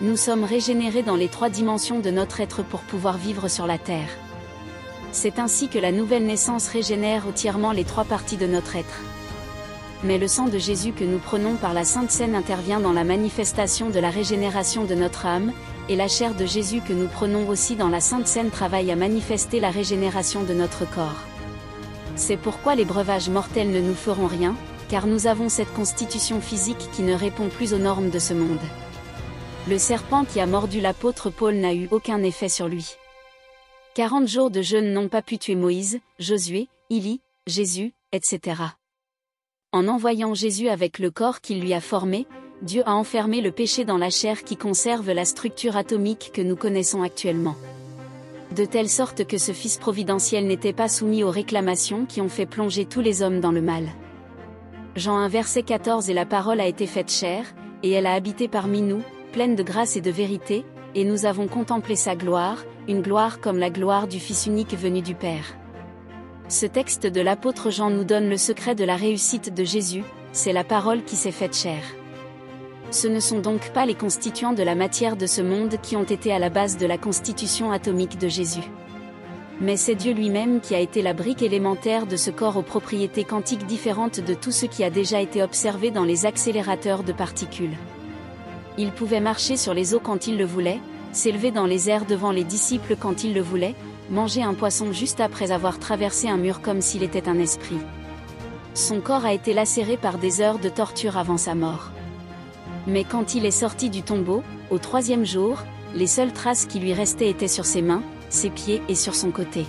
Nous sommes régénérés dans les trois dimensions de notre être pour pouvoir vivre sur la terre. C'est ainsi que la nouvelle naissance régénère entièrement les trois parties de notre être. Mais le sang de Jésus que nous prenons par la Sainte Seine intervient dans la manifestation de la régénération de notre âme, et la chair de Jésus que nous prenons aussi dans la Sainte Seine travaille à manifester la régénération de notre corps. C'est pourquoi les breuvages mortels ne nous feront rien, car nous avons cette constitution physique qui ne répond plus aux normes de ce monde. Le serpent qui a mordu l'apôtre Paul n'a eu aucun effet sur lui. 40 jours de jeûne n'ont pas pu tuer Moïse, Josué, Élie, Jésus, etc. En envoyant Jésus avec le corps qu'il lui a formé, Dieu a enfermé le péché dans la chair qui conserve la structure atomique que nous connaissons actuellement. De telle sorte que ce Fils providentiel n'était pas soumis aux réclamations qui ont fait plonger tous les hommes dans le mal. Jean 1 verset 14. Et la parole a été faite chair, et elle a habité parmi nous, pleine de grâce et de vérité, et nous avons contemplé sa gloire, une gloire comme la gloire du Fils unique venu du Père. Ce texte de l'apôtre Jean nous donne le secret de la réussite de Jésus, c'est la parole qui s'est faite chair. Ce ne sont donc pas les constituants de la matière de ce monde qui ont été à la base de la constitution atomique de Jésus. Mais c'est Dieu lui-même qui a été la brique élémentaire de ce corps aux propriétés quantiques différentes de tout ce qui a déjà été observé dans les accélérateurs de particules. Il pouvait marcher sur les eaux quand il le voulait, s'élever dans les airs devant les disciples quand il le voulait, manger un poisson juste après avoir traversé un mur comme s'il était un esprit. Son corps a été lacéré par des heures de torture avant sa mort. Mais quand il est sorti du tombeau, au 3e jour, les seules traces qui lui restaient étaient sur ses mains, ses pieds et sur son côté.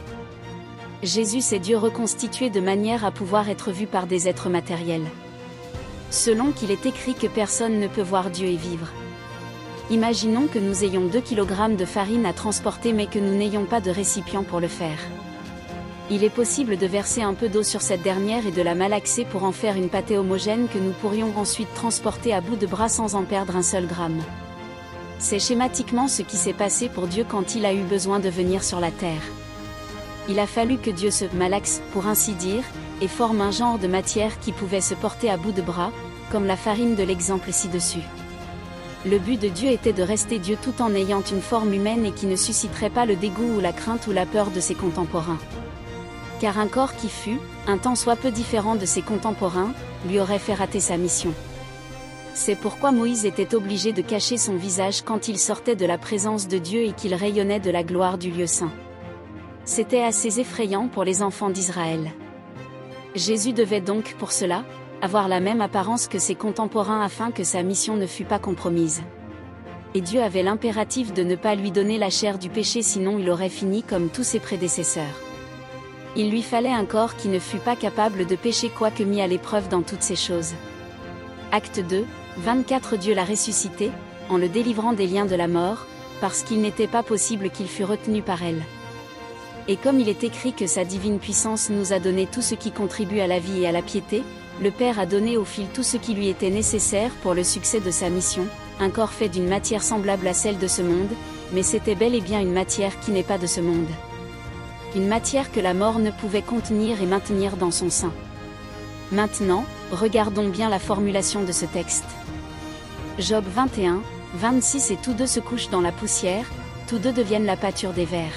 Jésus c'est Dieu reconstitué de manière à pouvoir être vu par des êtres matériels. Selon qu'il est écrit que personne ne peut voir Dieu et vivre. Imaginons que nous ayons 2 kg de farine à transporter mais que nous n'ayons pas de récipient pour le faire. Il est possible de verser un peu d'eau sur cette dernière et de la malaxer pour en faire une pâtée homogène que nous pourrions ensuite transporter à bout de bras sans en perdre un seul gramme. C'est schématiquement ce qui s'est passé pour Dieu quand il a eu besoin de venir sur la terre. Il a fallu que Dieu se malaxe, pour ainsi dire, et forme un genre de matière qui pouvait se porter à bout de bras, comme la farine de l'exemple ci-dessus. Le but de Dieu était de rester Dieu tout en ayant une forme humaine et qui ne susciterait pas le dégoût ou la crainte ou la peur de ses contemporains. Car un corps qui fût, un tant soit peu différent de ses contemporains, lui aurait fait rater sa mission. C'est pourquoi Moïse était obligé de cacher son visage quand il sortait de la présence de Dieu et qu'il rayonnait de la gloire du lieu saint. C'était assez effrayant pour les enfants d'Israël. Jésus devait donc, pour cela, avoir la même apparence que ses contemporains afin que sa mission ne fût pas compromise. Et Dieu avait l'impératif de ne pas lui donner la chair du péché sinon il aurait fini comme tous ses prédécesseurs. Il lui fallait un corps qui ne fût pas capable de pécher quoique mis à l'épreuve dans toutes ces choses. Acte 2, 24. Dieu l'a ressuscité, en le délivrant des liens de la mort, parce qu'il n'était pas possible qu'il fût retenu par elle. Et comme il est écrit que sa divine puissance nous a donné tout ce qui contribue à la vie et à la piété, le Père a donné au Fils tout ce qui lui était nécessaire pour le succès de sa mission, un corps fait d'une matière semblable à celle de ce monde, mais c'était bel et bien une matière qui n'est pas de ce monde. Une matière que la mort ne pouvait contenir et maintenir dans son sein. Maintenant, regardons bien la formulation de ce texte. Job 21, 26. Et tous deux se couchent dans la poussière, tous deux deviennent la pâture des vers.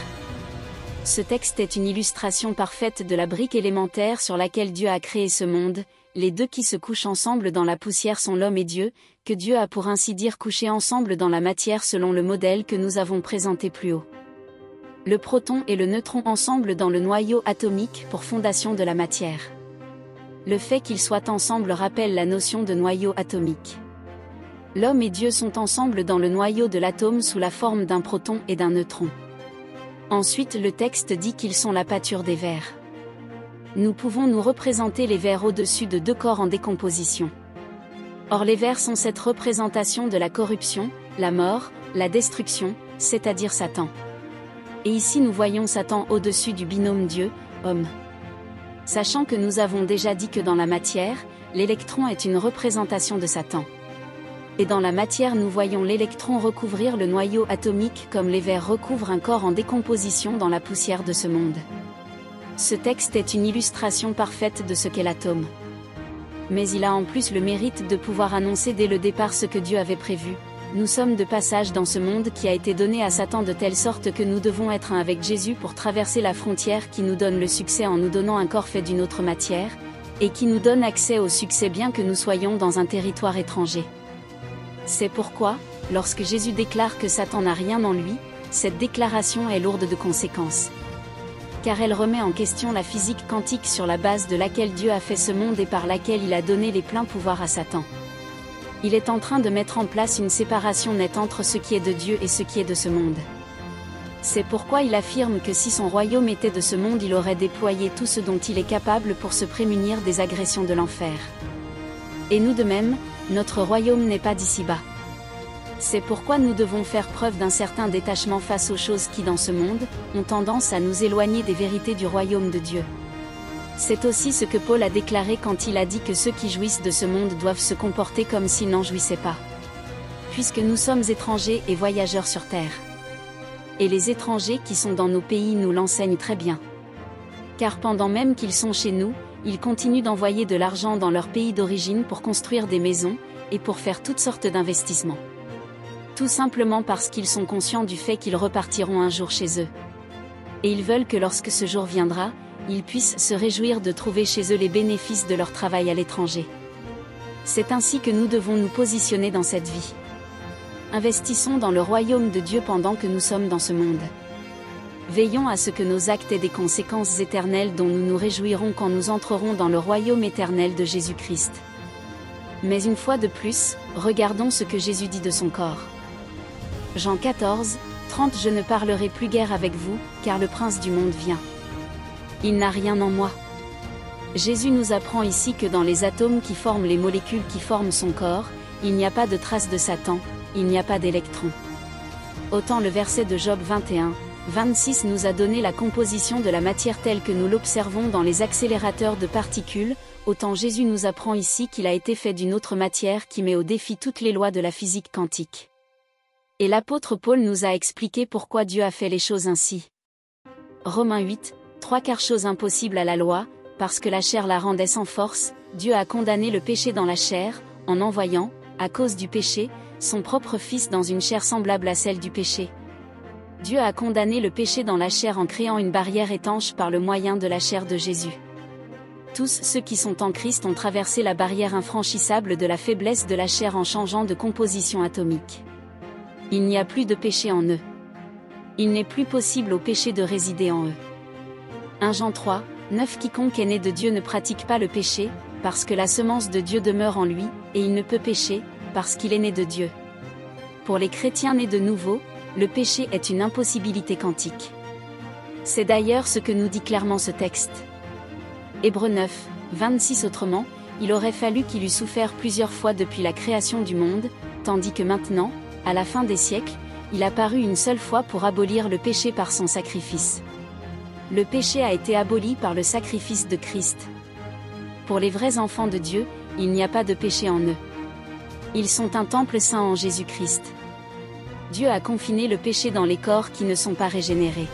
Ce texte est une illustration parfaite de la brique élémentaire sur laquelle Dieu a créé ce monde. Les deux qui se couchent ensemble dans la poussière sont l'homme et Dieu, que Dieu a pour ainsi dire couché ensemble dans la matière selon le modèle que nous avons présenté plus haut. Le proton et le neutron ensemble dans le noyau atomique pour fondation de la matière. Le fait qu'ils soient ensemble rappelle la notion de noyau atomique. L'homme et Dieu sont ensemble dans le noyau de l'atome sous la forme d'un proton et d'un neutron. Ensuite le texte dit qu'ils sont la pâture des vers. Nous pouvons nous représenter les vers au-dessus de deux corps en décomposition. Or les vers sont cette représentation de la corruption, la mort, la destruction, c'est-à-dire Satan. Et ici nous voyons Satan au-dessus du binôme Dieu-homme. Sachant que nous avons déjà dit que dans la matière, l'électron est une représentation de Satan. Et dans la matière nous voyons l'électron recouvrir le noyau atomique comme les vers recouvrent un corps en décomposition dans la poussière de ce monde. Ce texte est une illustration parfaite de ce qu'est l'atome. Mais il a en plus le mérite de pouvoir annoncer dès le départ ce que Dieu avait prévu. Nous sommes de passage dans ce monde qui a été donné à Satan de telle sorte que nous devons être un avec Jésus pour traverser la frontière qui nous donne le succès en nous donnant un corps fait d'une autre matière, et qui nous donne accès au succès bien que nous soyons dans un territoire étranger. C'est pourquoi, lorsque Jésus déclare que Satan n'a rien en lui, cette déclaration est lourde de conséquences. Car elle remet en question la physique quantique sur la base de laquelle Dieu a fait ce monde et par laquelle il a donné les pleins pouvoirs à Satan. Il est en train de mettre en place une séparation nette entre ce qui est de Dieu et ce qui est de ce monde. C'est pourquoi il affirme que si son royaume était de ce monde, il aurait déployé tout ce dont il est capable pour se prémunir des agressions de l'enfer. Et nous de même, notre royaume n'est pas d'ici-bas. C'est pourquoi nous devons faire preuve d'un certain détachement face aux choses qui dans ce monde, ont tendance à nous éloigner des vérités du royaume de Dieu. C'est aussi ce que Paul a déclaré quand il a dit que ceux qui jouissent de ce monde doivent se comporter comme s'ils n'en jouissaient pas. Puisque nous sommes étrangers et voyageurs sur terre. Et les étrangers qui sont dans nos pays nous l'enseignent très bien. Car pendant même qu'ils sont chez nous, ils continuent d'envoyer de l'argent dans leur pays d'origine pour construire des maisons, et pour faire toutes sortes d'investissements. Tout simplement parce qu'ils sont conscients du fait qu'ils repartiront un jour chez eux. Et ils veulent que lorsque ce jour viendra, ils puissent se réjouir de trouver chez eux les bénéfices de leur travail à l'étranger. C'est ainsi que nous devons nous positionner dans cette vie. Investissons dans le royaume de Dieu pendant que nous sommes dans ce monde. Veillons à ce que nos actes aient des conséquences éternelles dont nous nous réjouirons quand nous entrerons dans le royaume éternel de Jésus-Christ. Mais une fois de plus, regardons ce que Jésus dit de son corps. Jean 14, 30 Je ne parlerai plus guère avec vous, car le prince du monde vient. Il n'a rien en moi. Jésus nous apprend ici que dans les atomes qui forment les molécules qui forment son corps, il n'y a pas de trace de Satan, il n'y a pas d'électrons. Autant le verset de Job 21, 26 nous a donné la composition de la matière telle que nous l'observons dans les accélérateurs de particules, autant Jésus nous apprend ici qu'il a été fait d'une autre matière qui met au défi toutes les lois de la physique quantique. Et l'apôtre Paul nous a expliqué pourquoi Dieu a fait les choses ainsi. Romains 8, 3 Car chose impossible à la loi, parce que la chair la rendait sans force, Dieu a condamné le péché dans la chair, en envoyant, à cause du péché, son propre Fils dans une chair semblable à celle du péché. Dieu a condamné le péché dans la chair en créant une barrière étanche par le moyen de la chair de Jésus. Tous ceux qui sont en Christ ont traversé la barrière infranchissable de la faiblesse de la chair en changeant de composition atomique. Il n'y a plus de péché en eux. Il n'est plus possible au péché de résider en eux. 1 Jean 3, 9 Quiconque est né de Dieu ne pratique pas le péché, parce que la semence de Dieu demeure en lui, et il ne peut pécher, parce qu'il est né de Dieu. Pour les chrétiens nés de nouveau, le péché est une impossibilité quantique. C'est d'ailleurs ce que nous dit clairement ce texte. Hébreux 9, 26 Autrement, il aurait fallu qu'il eût souffert plusieurs fois depuis la création du monde, tandis que maintenant, à la fin des siècles, il a paru une seule fois pour abolir le péché par son sacrifice. Le péché a été aboli par le sacrifice de Christ. Pour les vrais enfants de Dieu, il n'y a pas de péché en eux. Ils sont un temple saint en Jésus-Christ. Dieu a confiné le péché dans les corps qui ne sont pas régénérés.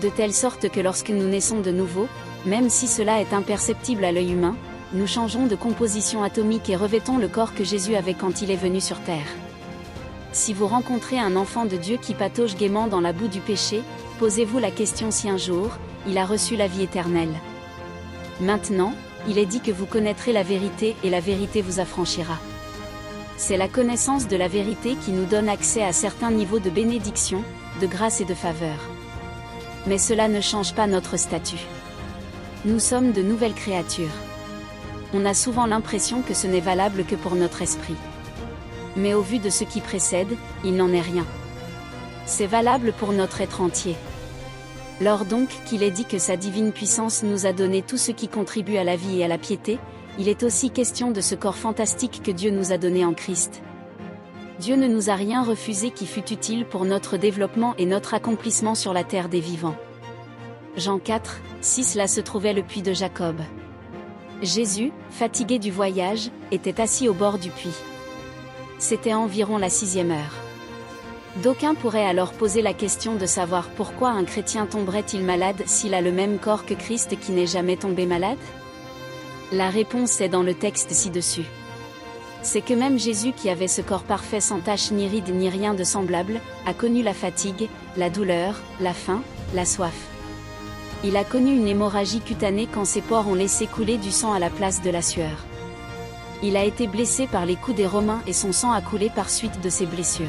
De telle sorte que lorsque nous naissons de nouveau, même si cela est imperceptible à l'œil humain, nous changeons de composition atomique et revêtons le corps que Jésus avait quand il est venu sur terre. Si vous rencontrez un enfant de Dieu qui patauge gaiement dans la boue du péché, posez-vous la question si un jour, il a reçu la vie éternelle. Maintenant, il est dit que vous connaîtrez la vérité et la vérité vous affranchira. C'est la connaissance de la vérité qui nous donne accès à certains niveaux de bénédiction, de grâce et de faveur. Mais cela ne change pas notre statut. Nous sommes de nouvelles créatures. On a souvent l'impression que ce n'est valable que pour notre esprit. Mais au vu de ce qui précède, il n'en est rien. C'est valable pour notre être entier. Lors donc qu'il est dit que sa divine puissance nous a donné tout ce qui contribue à la vie et à la piété, il est aussi question de ce corps fantastique que Dieu nous a donné en Christ. Dieu ne nous a rien refusé qui fût utile pour notre développement et notre accomplissement sur la terre des vivants. Jean 4, 6 Là se trouvait le puits de Jacob. Jésus, fatigué du voyage, était assis au bord du puits. C'était environ la 6e heure. D'aucuns pourraient alors poser la question de savoir pourquoi un chrétien tomberait-il malade s'il a le même corps que Christ qui n'est jamais tombé malade? La réponse est dans le texte ci-dessus. C'est que même Jésus qui avait ce corps parfait sans tache ni ride ni rien de semblable, a connu la fatigue, la douleur, la faim, la soif. Il a connu une hémorragie cutanée quand ses pores ont laissé couler du sang à la place de la sueur. Il a été blessé par les coups des Romains et son sang a coulé par suite de ses blessures.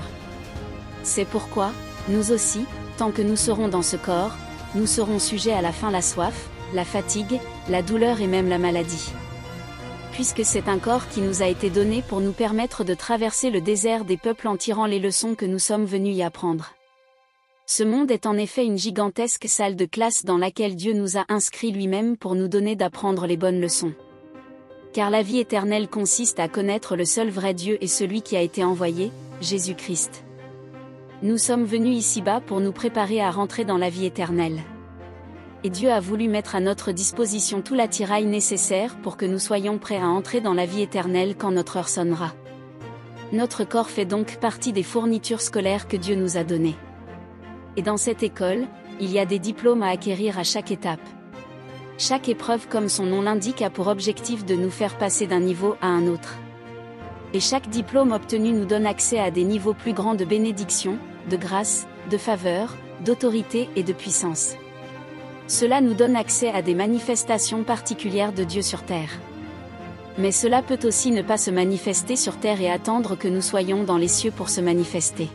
C'est pourquoi, nous aussi, tant que nous serons dans ce corps, nous serons sujets à la faim, la soif, la fatigue, la douleur et même la maladie. Puisque c'est un corps qui nous a été donné pour nous permettre de traverser le désert des peuples en tirant les leçons que nous sommes venus y apprendre. Ce monde est en effet une gigantesque salle de classe dans laquelle Dieu nous a inscrits lui-même pour nous donner d'apprendre les bonnes leçons. Car la vie éternelle consiste à connaître le seul vrai Dieu et celui qui a été envoyé, Jésus-Christ. Nous sommes venus ici-bas pour nous préparer à rentrer dans la vie éternelle. Et Dieu a voulu mettre à notre disposition tout l'attirail nécessaire pour que nous soyons prêts à entrer dans la vie éternelle quand notre heure sonnera. Notre corps fait donc partie des fournitures scolaires que Dieu nous a données. Et dans cette école, il y a des diplômes à acquérir à chaque étape. Chaque épreuve, comme son nom l'indique, a pour objectif de nous faire passer d'un niveau à un autre. Et chaque diplôme obtenu nous donne accès à des niveaux plus grands de bénédiction, de grâce, de faveur, d'autorité et de puissance. Cela nous donne accès à des manifestations particulières de Dieu sur terre. Mais cela peut aussi ne pas se manifester sur terre et attendre que nous soyons dans les cieux pour se manifester.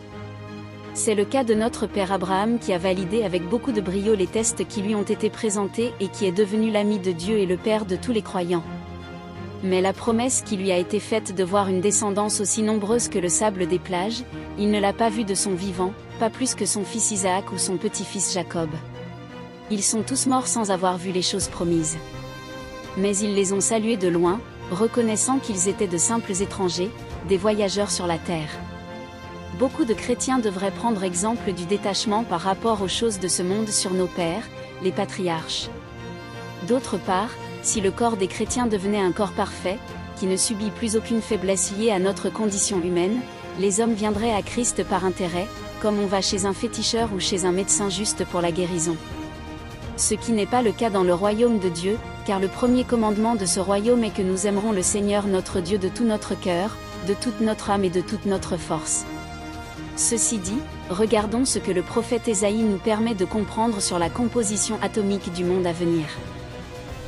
C'est le cas de notre père Abraham qui a validé avec beaucoup de brio les tests qui lui ont été présentés et qui est devenu l'ami de Dieu et le père de tous les croyants. Mais la promesse qui lui a été faite de voir une descendance aussi nombreuse que le sable des plages, il ne l'a pas vue de son vivant, pas plus que son fils Isaac ou son petit-fils Jacob. Ils sont tous morts sans avoir vu les choses promises. Mais ils les ont salués de loin, reconnaissant qu'ils étaient de simples étrangers, des voyageurs sur la terre. Beaucoup de chrétiens devraient prendre exemple du détachement par rapport aux choses de ce monde sur nos pères, les patriarches. D'autre part, si le corps des chrétiens devenait un corps parfait, qui ne subit plus aucune faiblesse liée à notre condition humaine, les hommes viendraient à Christ par intérêt, comme on va chez un féticheur ou chez un médecin juste pour la guérison. Ce qui n'est pas le cas dans le royaume de Dieu, car le premier commandement de ce royaume est que nous aimerons le Seigneur notre Dieu de tout notre cœur, de toute notre âme et de toute notre force. Ceci dit, regardons ce que le prophète Ésaïe nous permet de comprendre sur la composition atomique du monde à venir.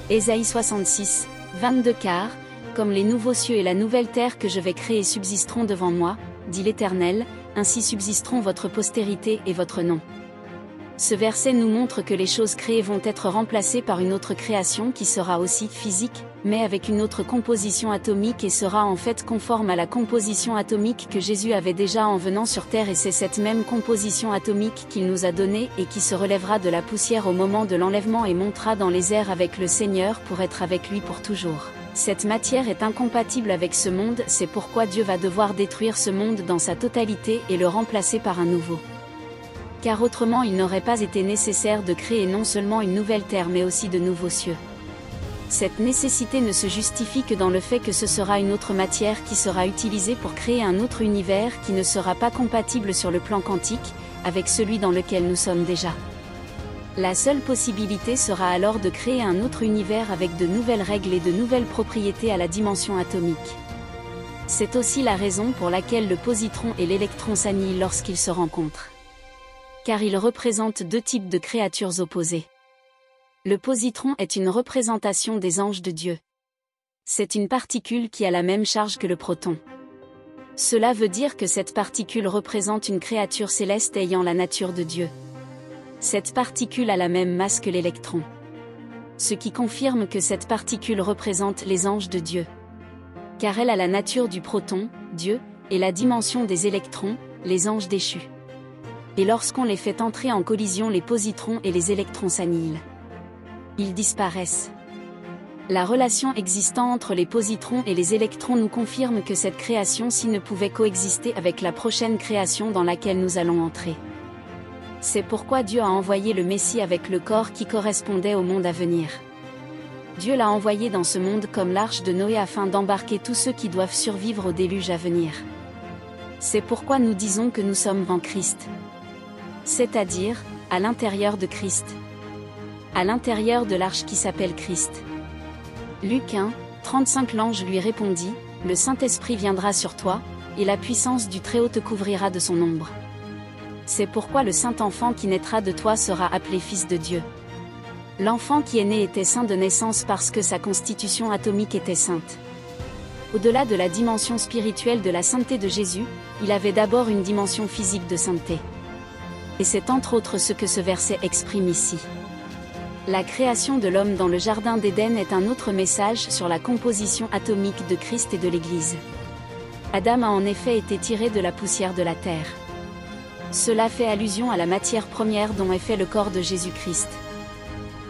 Ésaïe 66, 22 car, comme les nouveaux cieux et la nouvelle terre que je vais créer subsisteront devant moi, dit l'Éternel, ainsi subsisteront votre postérité et votre nom. Ce verset nous montre que les choses créées vont être remplacées par une autre création qui sera aussi physique, mais avec une autre composition atomique et sera en fait conforme à la composition atomique que Jésus avait déjà en venant sur terre, et c'est cette même composition atomique qu'il nous a donnée et qui se relèvera de la poussière au moment de l'enlèvement et montera dans les airs avec le Seigneur pour être avec lui pour toujours. Cette matière est incompatible avec ce monde, c'est pourquoi Dieu va devoir détruire ce monde dans sa totalité et le remplacer par un nouveau. Car autrement il n'aurait pas été nécessaire de créer non seulement une nouvelle terre mais aussi de nouveaux cieux. Cette nécessité ne se justifie que dans le fait que ce sera une autre matière qui sera utilisée pour créer un autre univers qui ne sera pas compatible sur le plan quantique, avec celui dans lequel nous sommes déjà. La seule possibilité sera alors de créer un autre univers avec de nouvelles règles et de nouvelles propriétés à la dimension atomique. C'est aussi la raison pour laquelle le positron et l'électron s'annihilent lorsqu'ils se rencontrent. Car ils représentent deux types de créatures opposées. Le positron est une représentation des anges de Dieu. C'est une particule qui a la même charge que le proton. Cela veut dire que cette particule représente une créature céleste ayant la nature de Dieu. Cette particule a la même masse que l'électron. Ce qui confirme que cette particule représente les anges de Dieu. Car elle a la nature du proton, Dieu, et la dimension des électrons, les anges déchus. Et lorsqu'on les fait entrer en collision, les positrons et les électrons s'annihilent. Ils disparaissent. La relation existant entre les positrons et les électrons nous confirme que cette création-ci ne pouvait coexister avec la prochaine création dans laquelle nous allons entrer. C'est pourquoi Dieu a envoyé le Messie avec le corps qui correspondait au monde à venir. Dieu l'a envoyé dans ce monde comme l'arche de Noé afin d'embarquer tous ceux qui doivent survivre au déluge à venir. C'est pourquoi nous disons que nous sommes en Christ. C'est-à-dire, à l'intérieur de Christ. À l'intérieur de l'arche qui s'appelle Christ. Luc 1, 35 L'ange lui répondit, « Le Saint-Esprit viendra sur toi, et la puissance du Très-Haut te couvrira de son ombre. C'est pourquoi le Saint-Enfant qui naîtra de toi sera appelé Fils de Dieu. » L'enfant qui est né était saint de naissance parce que sa constitution atomique était sainte. Au-delà de la dimension spirituelle de la sainteté de Jésus, il avait d'abord une dimension physique de sainteté. Et c'est entre autres ce que ce verset exprime ici. La création de l'homme dans le jardin d'Éden est un autre message sur la composition atomique de Christ et de l'Église. Adam a en effet été tiré de la poussière de la terre. Cela fait allusion à la matière première dont est fait le corps de Jésus-Christ.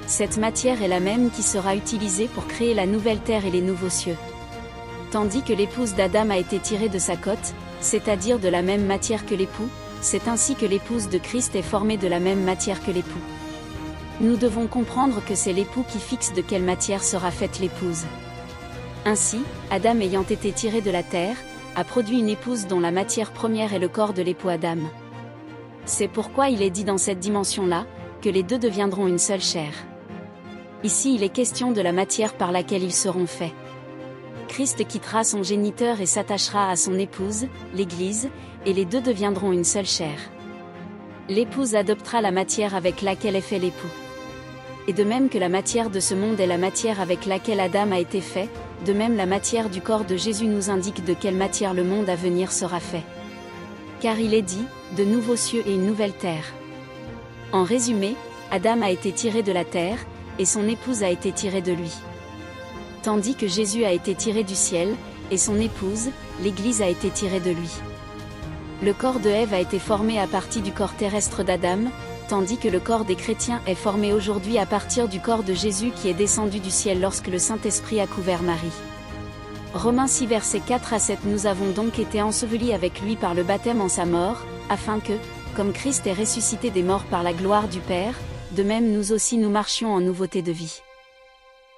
Cette matière est la même qui sera utilisée pour créer la nouvelle terre et les nouveaux cieux. Tandis que l'épouse d'Adam a été tirée de sa côte, c'est-à-dire de la même matière que l'époux, c'est ainsi que l'épouse de Christ est formée de la même matière que l'époux. Nous devons comprendre que c'est l'époux qui fixe de quelle matière sera faite l'épouse. Ainsi, Adam ayant été tiré de la terre, a produit une épouse dont la matière première est le corps de l'époux Adam. C'est pourquoi il est dit dans cette dimension-là, que les deux deviendront une seule chair. Ici il est question de la matière par laquelle ils seront faits. Christ quittera son géniteur et s'attachera à son épouse, l'Église, et les deux deviendront une seule chair. L'épouse adoptera la matière avec laquelle est fait l'époux. Et de même que la matière de ce monde est la matière avec laquelle Adam a été fait, de même la matière du corps de Jésus nous indique de quelle matière le monde à venir sera fait. Car il est dit, de nouveaux cieux et une nouvelle terre. En résumé, Adam a été tiré de la terre, et son épouse a été tirée de lui. Tandis que Jésus a été tiré du ciel, et son épouse, l'Église a été tirée de lui. Le corps de Ève a été formé à partir du corps terrestre d'Adam, tandis que le corps des chrétiens est formé aujourd'hui à partir du corps de Jésus qui est descendu du ciel lorsque le Saint-Esprit a couvert Marie. Romains 6 versets 4 à 7. Nous avons donc été ensevelis avec lui par le baptême en sa mort, afin que, comme Christ est ressuscité des morts par la gloire du Père, de même nous aussi nous marchions en nouveauté de vie.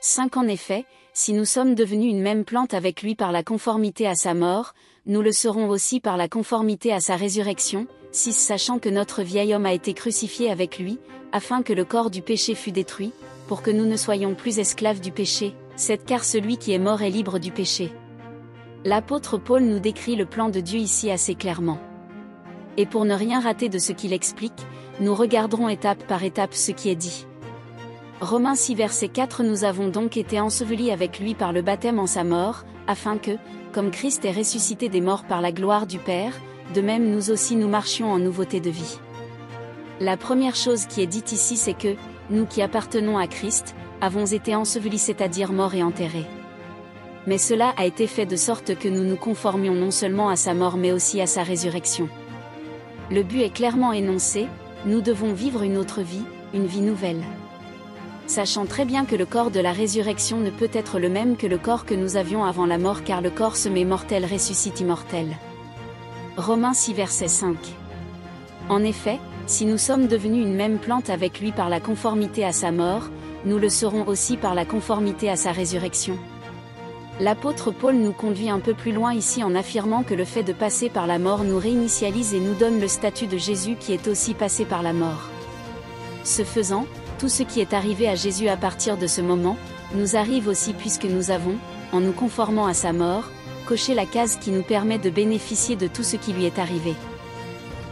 5 En effet, si nous sommes devenus une même plante avec lui par la conformité à sa mort, nous le serons aussi par la conformité à sa résurrection. 6 Sachant que notre vieil homme a été crucifié avec lui, afin que le corps du péché fût détruit, pour que nous ne soyons plus esclaves du péché. 7 Car celui qui est mort est libre du péché. L'apôtre Paul nous décrit le plan de Dieu ici assez clairement. Et pour ne rien rater de ce qu'il explique, nous regarderons étape par étape ce qui est dit. Romains 6 verset 4 Nous avons donc été ensevelis avec lui par le baptême en sa mort, afin que, comme Christ est ressuscité des morts par la gloire du Père, de même nous aussi nous marchions en nouveauté de vie. La première chose qui est dite ici c'est que, nous qui appartenons à Christ, avons été ensevelis c'est-à-dire morts et enterrés. Mais cela a été fait de sorte que nous nous conformions non seulement à sa mort mais aussi à sa résurrection. Le but est clairement énoncé, nous devons vivre une autre vie, une vie nouvelle. Sachant très bien que le corps de la résurrection ne peut être le même que le corps que nous avions avant la mort car le corps semé mortel ressuscite immortel. Romains 6 verset 5. En effet, si nous sommes devenus une même plante avec lui par la conformité à sa mort, nous le serons aussi par la conformité à sa résurrection. L'apôtre Paul nous conduit un peu plus loin ici en affirmant que le fait de passer par la mort nous réinitialise et nous donne le statut de Jésus qui est aussi passé par la mort. Ce faisant, tout ce qui est arrivé à Jésus à partir de ce moment, nous arrive aussi puisque nous avons, en nous conformant à sa mort, coché la case qui nous permet de bénéficier de tout ce qui lui est arrivé.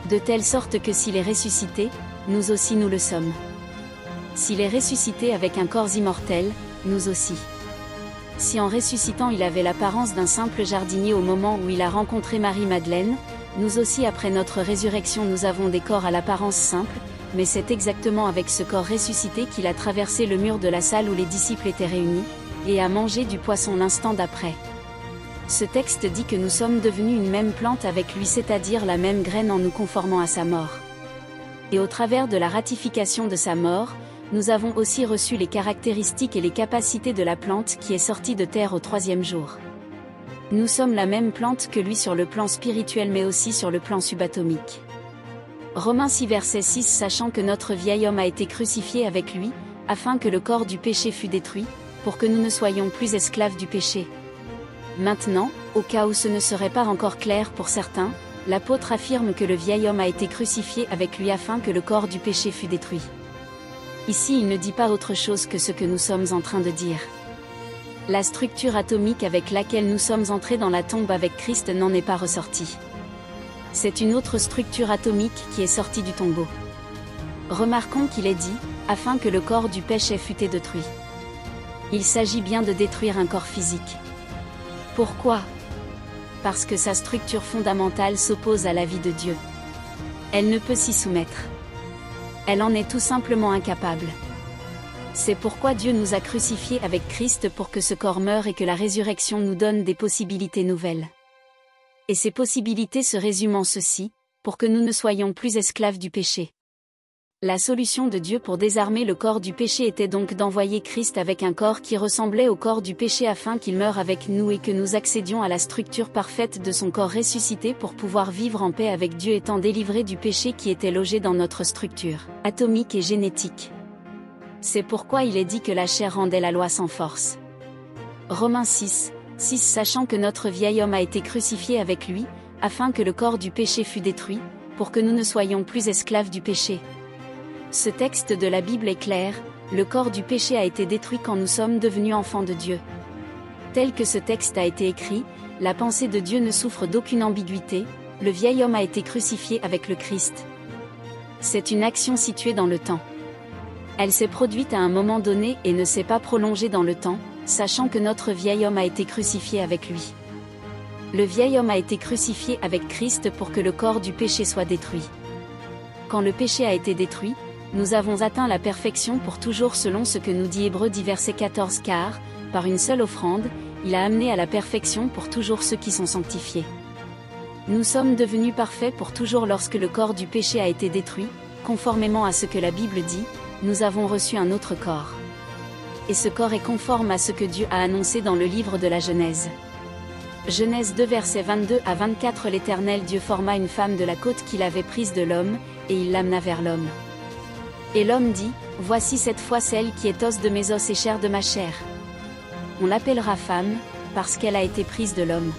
De telle sorte que s'il est ressuscité, nous aussi nous le sommes. S'il est ressuscité avec un corps immortel, nous aussi. Si en ressuscitant il avait l'apparence d'un simple jardinier au moment où il a rencontré Marie-Madeleine, nous aussi après notre résurrection nous avons des corps à l'apparence simple, mais c'est exactement avec ce corps ressuscité qu'il a traversé le mur de la salle où les disciples étaient réunis, et a mangé du poisson l'instant d'après. Ce texte dit que nous sommes devenus une même plante avec lui, c'est-à-dire la même graine en nous conformant à sa mort. Et au travers de la ratification de sa mort, nous avons aussi reçu les caractéristiques et les capacités de la plante qui est sortie de terre au 3e jour. Nous sommes la même plante que lui sur le plan spirituel mais aussi sur le plan subatomique. Romains 6 verset 6 Sachant que notre vieil homme a été crucifié avec lui, afin que le corps du péché fût détruit, pour que nous ne soyons plus esclaves du péché. Maintenant, au cas où ce ne serait pas encore clair pour certains, l'apôtre affirme que le vieil homme a été crucifié avec lui afin que le corps du péché fût détruit. Ici il ne dit pas autre chose que ce que nous sommes en train de dire. La structure atomique avec laquelle nous sommes entrés dans la tombe avec Christ n'en est pas ressortie. C'est une autre structure atomique qui est sortie du tombeau. Remarquons qu'il est dit, afin que le corps du péché fût détruit. Il s'agit bien de détruire un corps physique. Pourquoi ? Parce que sa structure fondamentale s'oppose à la vie de Dieu. Elle ne peut s'y soumettre. Elle en est tout simplement incapable. C'est pourquoi Dieu nous a crucifiés avec Christ pour que ce corps meure et que la résurrection nous donne des possibilités nouvelles. Et ces possibilités se résument en ceci, pour que nous ne soyons plus esclaves du péché. La solution de Dieu pour désarmer le corps du péché était donc d'envoyer Christ avec un corps qui ressemblait au corps du péché afin qu'il meure avec nous et que nous accédions à la structure parfaite de son corps ressuscité pour pouvoir vivre en paix avec Dieu étant délivrés du péché qui était logé dans notre structure atomique et génétique. C'est pourquoi il est dit que la chair rendait la loi sans force. Romains 6, sachant que notre vieil homme a été crucifié avec lui, afin que le corps du péché fût détruit, pour que nous ne soyons plus esclaves du péché. Ce texte de la Bible est clair, le corps du péché a été détruit quand nous sommes devenus enfants de Dieu. Tel que ce texte a été écrit, la pensée de Dieu ne souffre d'aucune ambiguïté, le vieil homme a été crucifié avec le Christ. C'est une action située dans le temps. Elle s'est produite à un moment donné et ne s'est pas prolongée dans le temps, sachant que notre vieil homme a été crucifié avec lui. Le vieil homme a été crucifié avec Christ pour que le corps du péché soit détruit. Quand le péché a été détruit, nous avons atteint la perfection pour toujours selon ce que nous dit Hébreux 10 verset 14 car, par une seule offrande, il a amené à la perfection pour toujours ceux qui sont sanctifiés. Nous sommes devenus parfaits pour toujours lorsque le corps du péché a été détruit, conformément à ce que la Bible dit, nous avons reçu un autre corps. Et ce corps est conforme à ce que Dieu a annoncé dans le livre de la Genèse. Genèse 2 versets 22 à 24 L'Éternel Dieu forma une femme de la côte qu'il avait prise de l'homme, et il l'amena vers l'homme. Et l'homme dit, voici cette fois celle qui est os de mes os et chair de ma chair. On l'appellera femme, parce qu'elle a été prise de l'homme.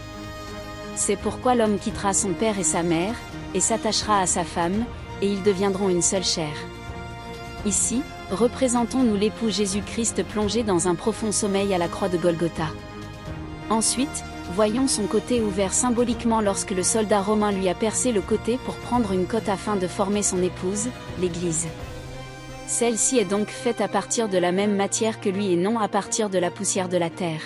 C'est pourquoi l'homme quittera son père et sa mère, et s'attachera à sa femme, et ils deviendront une seule chair. Ici, représentons-nous l'époux Jésus-Christ plongé dans un profond sommeil à la croix de Golgotha. Ensuite, voyons son côté ouvert symboliquement lorsque le soldat romain lui a percé le côté pour prendre une côte afin de former son épouse, l'Église. Celle-ci est donc faite à partir de la même matière que lui et non à partir de la poussière de la terre.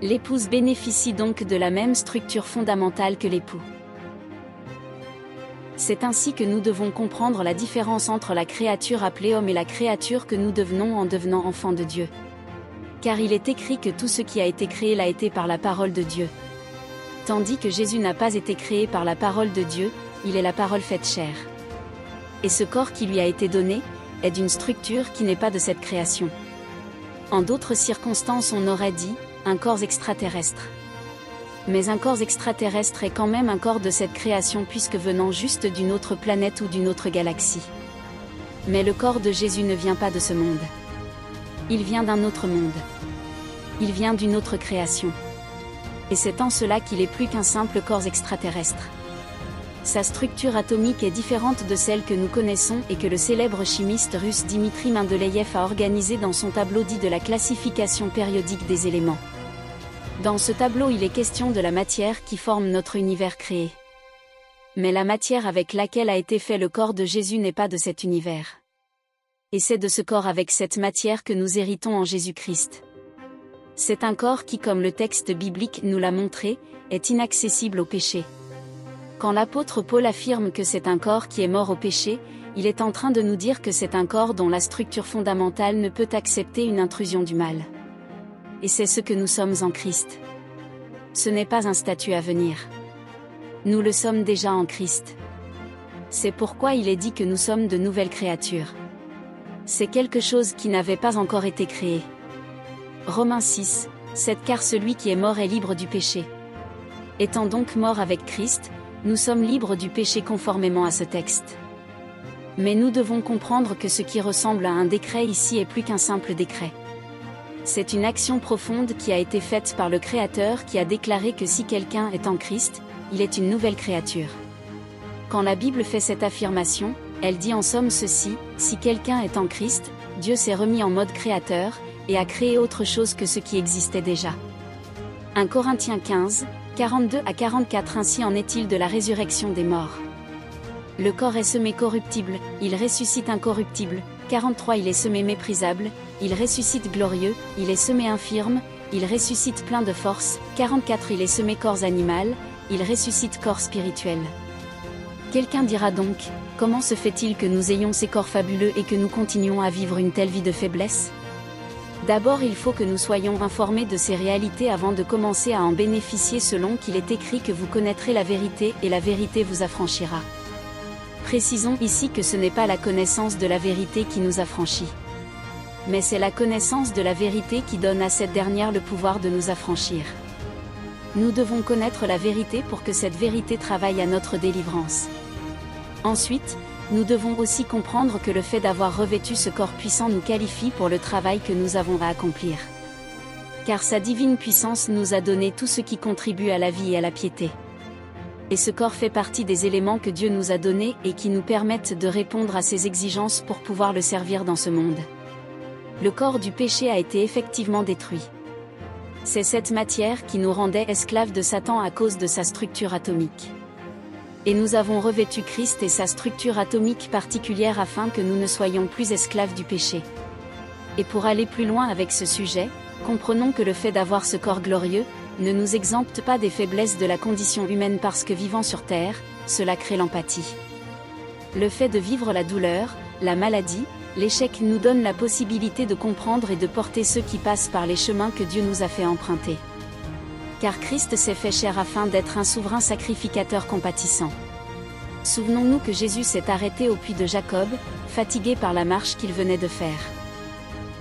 L'épouse bénéficie donc de la même structure fondamentale que l'époux. C'est ainsi que nous devons comprendre la différence entre la créature appelée homme et la créature que nous devenons en devenant enfants de Dieu. Car il est écrit que tout ce qui a été créé l'a été par la parole de Dieu. Tandis que Jésus n'a pas été créé par la parole de Dieu, il est la parole faite chair. Et ce corps qui lui a été donné, est d'une structure qui n'est pas de cette création. En d'autres circonstances on aurait dit, un corps extraterrestre. Mais un corps extraterrestre est quand même un corps de cette création puisque venant juste d'une autre planète ou d'une autre galaxie. Mais le corps de Jésus ne vient pas de ce monde. Il vient d'un autre monde. Il vient d'une autre création. Et c'est en cela qu'il est plus qu'un simple corps extraterrestre. Sa structure atomique est différente de celle que nous connaissons et que le célèbre chimiste russe Dimitri Mendeleïev a organisé dans son tableau dit de la classification périodique des éléments. Dans ce tableau il est question de la matière qui forme notre univers créé. Mais la matière avec laquelle a été fait le corps de Jésus n'est pas de cet univers. Et c'est de ce corps avec cette matière que nous héritons en Jésus-Christ. C'est un corps qui, comme le texte biblique nous l'a montré, est inaccessible au péché. Quand l'apôtre Paul affirme que c'est un corps qui est mort au péché, il est en train de nous dire que c'est un corps dont la structure fondamentale ne peut accepter une intrusion du mal. Et c'est ce que nous sommes en Christ. Ce n'est pas un statut à venir. Nous le sommes déjà en Christ. C'est pourquoi il est dit que nous sommes de nouvelles créatures. C'est quelque chose qui n'avait pas encore été créé. Romains 6, 7 car celui qui est mort est libre du péché. Étant donc mort avec Christ, nous sommes libres du péché conformément à ce texte. Mais nous devons comprendre que ce qui ressemble à un décret ici est plus qu'un simple décret. C'est une action profonde qui a été faite par le Créateur qui a déclaré que si quelqu'un est en Christ, il est une nouvelle créature. Quand la Bible fait cette affirmation, elle dit en somme ceci, si quelqu'un est en Christ, Dieu s'est remis en mode créateur, et a créé autre chose que ce qui existait déjà. 1 Corinthiens 15, 42 à 44 Ainsi en est-il de la résurrection des morts. Le corps est semé corruptible, il ressuscite incorruptible. 43 Il est semé méprisable, il ressuscite glorieux. Il est semé infirme, il ressuscite plein de force. 44 Il est semé corps animal, il ressuscite corps spirituel. Quelqu'un dira donc, comment se fait-il que nous ayons ces corps fabuleux et que nous continuons à vivre une telle vie de faiblesse ? D'abord il faut que nous soyons informés de ces réalités avant de commencer à en bénéficier selon qu'il est écrit que vous connaîtrez la vérité et la vérité vous affranchira. Précisons ici que ce n'est pas la connaissance de la vérité qui nous affranchit. Mais c'est la connaissance de la vérité qui donne à cette dernière le pouvoir de nous affranchir. Nous devons connaître la vérité pour que cette vérité travaille à notre délivrance. Ensuite, nous devons aussi comprendre que le fait d'avoir revêtu ce corps puissant nous qualifie pour le travail que nous avons à accomplir. Car sa divine puissance nous a donné tout ce qui contribue à la vie et à la piété. Et ce corps fait partie des éléments que Dieu nous a donnés et qui nous permettent de répondre à ses exigences pour pouvoir le servir dans ce monde. Le corps du péché a été effectivement détruit. C'est cette matière qui nous rendait esclaves de Satan à cause de sa structure atomique. Et nous avons revêtu Christ et sa structure atomique particulière afin que nous ne soyons plus esclaves du péché. Et pour aller plus loin avec ce sujet, comprenons que le fait d'avoir ce corps glorieux ne nous exempte pas des faiblesses de la condition humaine parce que vivant sur terre, cela crée l'empathie. Le fait de vivre la douleur, la maladie, l'échec nous donne la possibilité de comprendre et de porter ceux qui passent par les chemins que Dieu nous a fait emprunter. Car Christ s'est fait chair afin d'être un souverain sacrificateur compatissant. Souvenons-nous que Jésus s'est arrêté au puits de Jacob, fatigué par la marche qu'il venait de faire.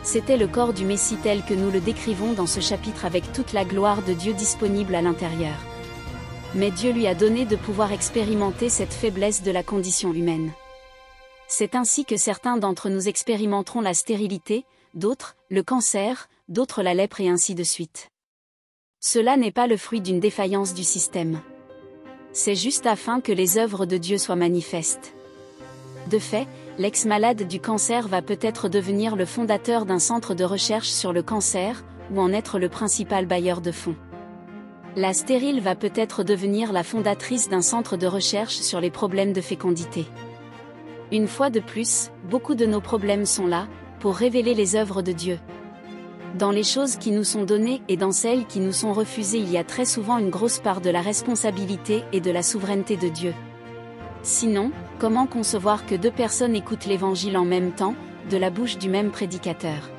C'était le corps du Messie tel que nous le décrivons dans ce chapitre avec toute la gloire de Dieu disponible à l'intérieur. Mais Dieu lui a donné de pouvoir expérimenter cette faiblesse de la condition humaine. C'est ainsi que certains d'entre nous expérimenteront la stérilité, d'autres, le cancer, d'autres la lèpre et ainsi de suite. Cela n'est pas le fruit d'une défaillance du système. C'est juste afin que les œuvres de Dieu soient manifestes. De fait, l'ex-malade du cancer va peut-être devenir le fondateur d'un centre de recherche sur le cancer, ou en être le principal bailleur de fonds. La stérile va peut-être devenir la fondatrice d'un centre de recherche sur les problèmes de fécondité. Une fois de plus, beaucoup de nos problèmes sont là, pour révéler les œuvres de Dieu. Dans les choses qui nous sont données et dans celles qui nous sont refusées, il y a très souvent une grosse part de la responsabilité et de la souveraineté de Dieu. Sinon, comment concevoir que deux personnes écoutent l'évangile en même temps, de la bouche du même prédicateur?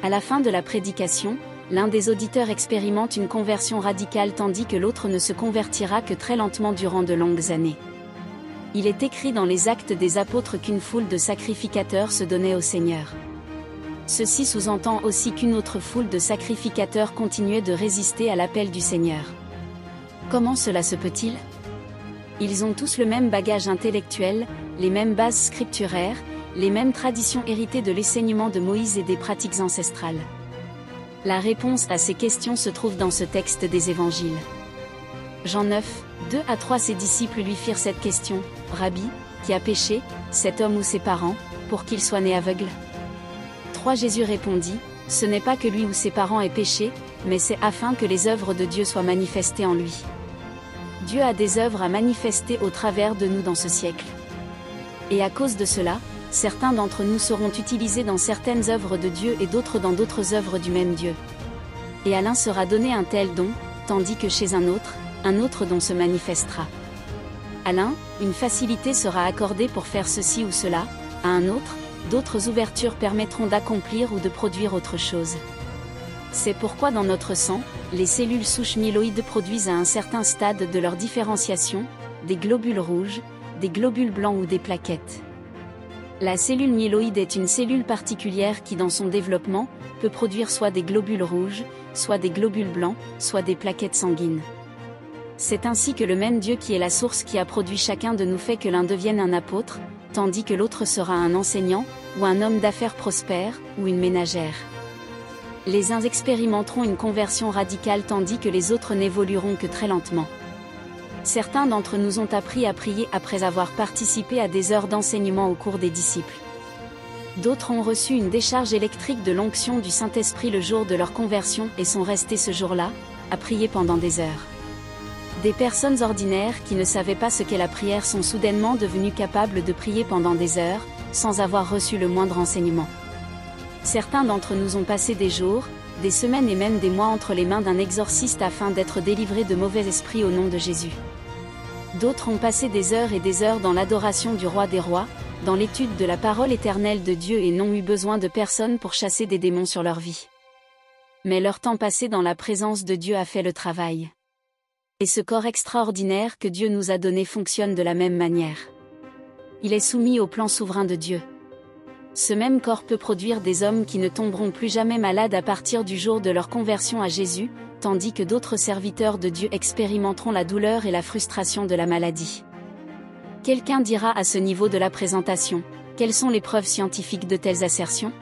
À la fin de la prédication, l'un des auditeurs expérimente une conversion radicale tandis que l'autre ne se convertira que très lentement durant de longues années. Il est écrit dans les Actes des Apôtres qu'une foule de sacrificateurs se donnait au Seigneur. Ceci sous-entend aussi qu'une autre foule de sacrificateurs continuait de résister à l'appel du Seigneur. Comment cela se peut-il? Ils ont tous le même bagage intellectuel, les mêmes bases scripturaires, les mêmes traditions héritées de l'enseignement de Moïse et des pratiques ancestrales. La réponse à ces questions se trouve dans ce texte des Évangiles. Jean 9, 2-3 Ses disciples lui firent cette question: Rabbi, qui a péché, cet homme ou ses parents, pour qu'il soit né aveugle? 3 Jésus répondit: Ce n'est pas que lui ou ses parents aient péché, mais c'est afin que les œuvres de Dieu soient manifestées en lui. Dieu a des œuvres à manifester au travers de nous dans ce siècle. Et à cause de cela, certains d'entre nous seront utilisés dans certaines œuvres de Dieu et d'autres dans d'autres œuvres du même Dieu. Et à l'un sera donné un tel don, tandis que chez un autre don se manifestera. À l'un, une facilité sera accordée pour faire ceci ou cela, à un autre, d'autres ouvertures permettront d'accomplir ou de produire autre chose. C'est pourquoi dans notre sang, les cellules souches myéloïdes produisent à un certain stade de leur différenciation, des globules rouges, des globules blancs ou des plaquettes. La cellule myéloïde est une cellule particulière qui dans son développement, peut produire soit des globules rouges, soit des globules blancs, soit des plaquettes sanguines. C'est ainsi que le même Dieu qui est la source qui a produit chacun de nous fait que l'un devienne un apôtre, tandis que l'autre sera un enseignant, ou un homme d'affaires prospère, ou une ménagère. Les uns expérimenteront une conversion radicale tandis que les autres n'évolueront que très lentement. Certains d'entre nous ont appris à prier après avoir participé à des heures d'enseignement au cours des disciples. D'autres ont reçu une décharge électrique de l'onction du Saint-Esprit le jour de leur conversion et sont restés ce jour-là, à prier pendant des heures. Des personnes ordinaires qui ne savaient pas ce qu'est la prière sont soudainement devenues capables de prier pendant des heures, sans avoir reçu le moindre enseignement. Certains d'entre nous ont passé des jours, des semaines et même des mois entre les mains d'un exorciste afin d'être délivrés de mauvais esprits au nom de Jésus. D'autres ont passé des heures et des heures dans l'adoration du Roi des Rois, dans l'étude de la parole éternelle de Dieu et n'ont eu besoin de personne pour chasser des démons sur leur vie. Mais leur temps passé dans la présence de Dieu a fait le travail. Et ce corps extraordinaire que Dieu nous a donné fonctionne de la même manière. Il est soumis au plan souverain de Dieu. Ce même corps peut produire des hommes qui ne tomberont plus jamais malades à partir du jour de leur conversion à Jésus, tandis que d'autres serviteurs de Dieu expérimenteront la douleur et la frustration de la maladie. Quelqu'un dira à ce niveau de la présentation, quelles sont les preuves scientifiques de telles assertions ?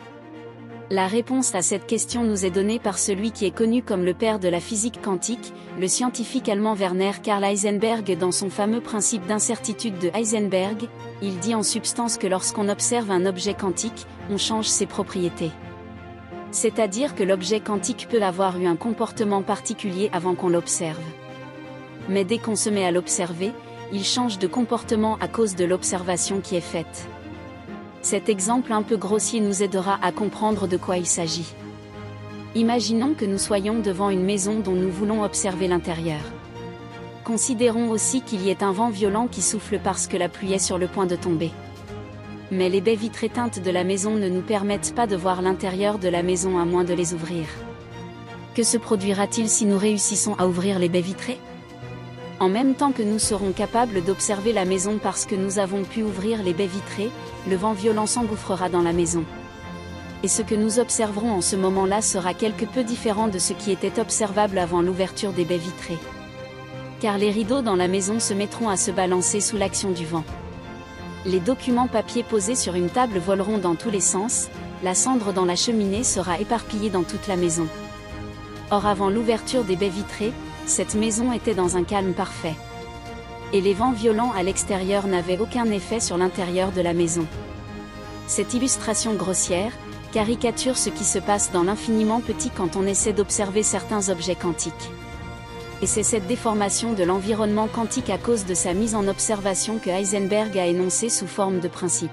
La réponse à cette question nous est donnée par celui qui est connu comme le père de la physique quantique, le scientifique allemand Werner Karl Heisenberg. Dans son fameux principe d'incertitude de Heisenberg, il dit en substance que lorsqu'on observe un objet quantique, on change ses propriétés. C'est-à-dire que l'objet quantique peut avoir eu un comportement particulier avant qu'on l'observe. Mais dès qu'on se met à l'observer, il change de comportement à cause de l'observation qui est faite. Cet exemple un peu grossier nous aidera à comprendre de quoi il s'agit. Imaginons que nous soyons devant une maison dont nous voulons observer l'intérieur. Considérons aussi qu'il y ait un vent violent qui souffle parce que la pluie est sur le point de tomber. Mais les baies vitrées teintes de la maison ne nous permettent pas de voir l'intérieur de la maison à moins de les ouvrir. Que se produira-t-il si nous réussissons à ouvrir les baies vitrées ? En même temps que nous serons capables d'observer la maison parce que nous avons pu ouvrir les baies vitrées, le vent violent s'engouffrera dans la maison. Et ce que nous observerons en ce moment-là sera quelque peu différent de ce qui était observable avant l'ouverture des baies vitrées. Car les rideaux dans la maison se mettront à se balancer sous l'action du vent. Les documents papier posés sur une table voleront dans tous les sens, la cendre dans la cheminée sera éparpillée dans toute la maison. Or avant l'ouverture des baies vitrées, cette maison était dans un calme parfait. Et les vents violents à l'extérieur n'avaient aucun effet sur l'intérieur de la maison. Cette illustration grossière caricature ce qui se passe dans l'infiniment petit quand on essaie d'observer certains objets quantiques. Et c'est cette déformation de l'environnement quantique à cause de sa mise en observation que Heisenberg a énoncée sous forme de principe.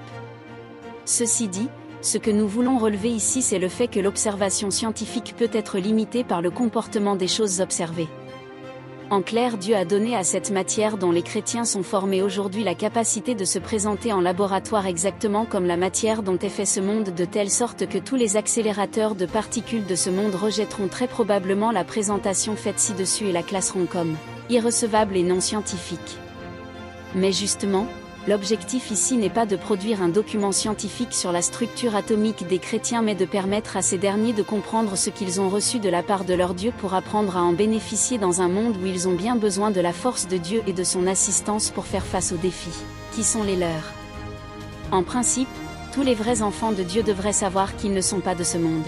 Ceci dit, ce que nous voulons relever ici c'est le fait que l'observation scientifique peut être limitée par le comportement des choses observées. En clair, Dieu a donné à cette matière dont les chrétiens sont formés aujourd'hui la capacité de se présenter en laboratoire exactement comme la matière dont est fait ce monde, de telle sorte que tous les accélérateurs de particules de ce monde rejetteront très probablement la présentation faite ci-dessus et la classeront comme irrecevable et non scientifique. Mais justement, l'objectif ici n'est pas de produire un document scientifique sur la structure atomique des chrétiens mais de permettre à ces derniers de comprendre ce qu'ils ont reçu de la part de leur Dieu pour apprendre à en bénéficier dans un monde où ils ont bien besoin de la force de Dieu et de son assistance pour faire face aux défis, qui sont les leurs. En principe, tous les vrais enfants de Dieu devraient savoir qu'ils ne sont pas de ce monde.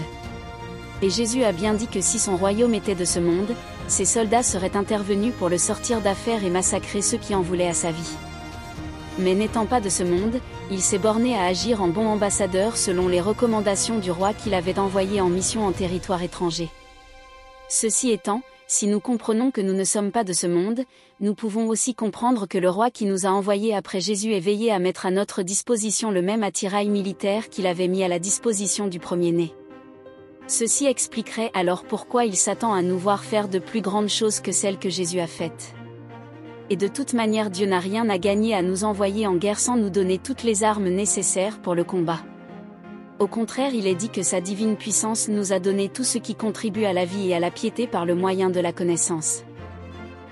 Et Jésus a bien dit que si son royaume était de ce monde, ses soldats seraient intervenus pour le sortir d'affaire et massacrer ceux qui en voulaient à sa vie. Mais n'étant pas de ce monde, il s'est borné à agir en bon ambassadeur selon les recommandations du roi qu'il avait envoyé en mission en territoire étranger. Ceci étant, si nous comprenons que nous ne sommes pas de ce monde, nous pouvons aussi comprendre que le roi qui nous a envoyés après Jésus ait veillé à mettre à notre disposition le même attirail militaire qu'il avait mis à la disposition du premier-né. Ceci expliquerait alors pourquoi il s'attend à nous voir faire de plus grandes choses que celles que Jésus a faites. Et de toute manière Dieu n'a rien à gagner à nous envoyer en guerre sans nous donner toutes les armes nécessaires pour le combat. Au contraire, il est dit que sa divine puissance nous a donné tout ce qui contribue à la vie et à la piété par le moyen de la connaissance.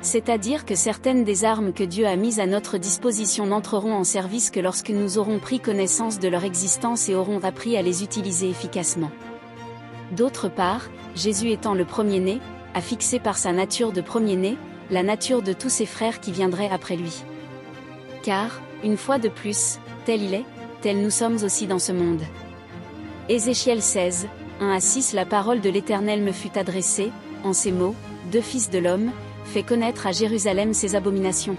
C'est-à-dire que certaines des armes que Dieu a mises à notre disposition n'entreront en service que lorsque nous aurons pris connaissance de leur existence et aurons appris à les utiliser efficacement. D'autre part, Jésus étant le premier-né, a fixé par sa nature de premier-né, la nature de tous ses frères qui viendraient après lui. Car, une fois de plus, tel il est, tel nous sommes aussi dans ce monde. Ézéchiel 16, 1-6 La parole de l'Éternel me fut adressée, en ces mots, deux fils de l'homme, fais connaître à Jérusalem ses abominations.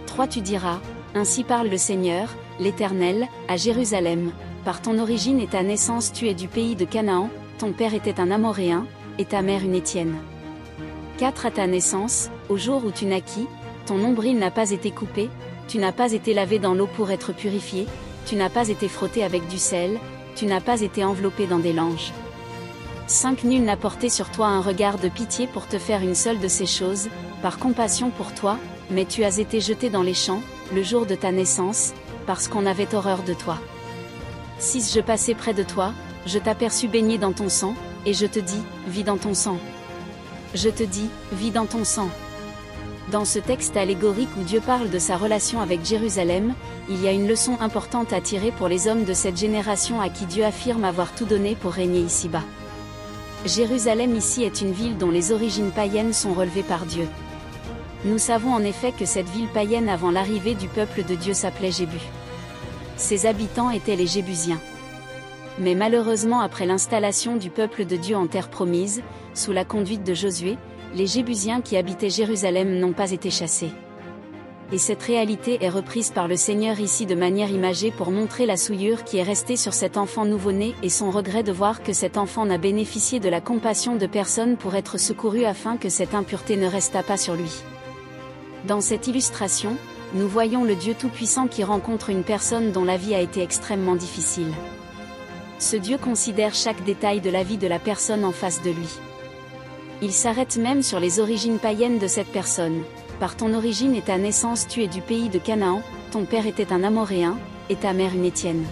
3 Tu diras, ainsi parle le Seigneur, l'Éternel, à Jérusalem, par ton origine et ta naissance tu es du pays de Canaan, ton père était un Amoréen, et ta mère une Étienne. 4 À ta naissance, au jour où tu naquis, ton nombril n'a pas été coupé, tu n'as pas été lavé dans l'eau pour être purifié, tu n'as pas été frotté avec du sel, tu n'as pas été enveloppé dans des langes. 5 Nul n'a porté sur toi un regard de pitié pour te faire une seule de ces choses, par compassion pour toi, mais tu as été jeté dans les champs, le jour de ta naissance, parce qu'on avait horreur de toi. 6 Je passais près de toi, je t'aperçus baigné dans ton sang, et je te dis, vis dans ton sang. Je te dis, vis dans ton sang. Dans ce texte allégorique où Dieu parle de sa relation avec Jérusalem, il y a une leçon importante à tirer pour les hommes de cette génération à qui Dieu affirme avoir tout donné pour régner ici-bas. Jérusalem ici est une ville dont les origines païennes sont relevées par Dieu. Nous savons en effet que cette ville païenne avant l'arrivée du peuple de Dieu s'appelait Jébu. Ses habitants étaient les Jébusiens. Mais malheureusement après l'installation du peuple de Dieu en terre promise, sous la conduite de Josué, les Jébusiens qui habitaient Jérusalem n'ont pas été chassés. Et cette réalité est reprise par le Seigneur ici de manière imagée pour montrer la souillure qui est restée sur cet enfant nouveau-né et son regret de voir que cet enfant n'a bénéficié de la compassion de personne pour être secouru afin que cette impureté ne restât pas sur lui. Dans cette illustration, nous voyons le Dieu Tout-Puissant qui rencontre une personne dont la vie a été extrêmement difficile. Ce Dieu considère chaque détail de la vie de la personne en face de lui. Il s'arrête même sur les origines païennes de cette personne. Par ton origine et ta naissance tu es du pays de Canaan, ton père était un Amoréen, et ta mère une Étienne.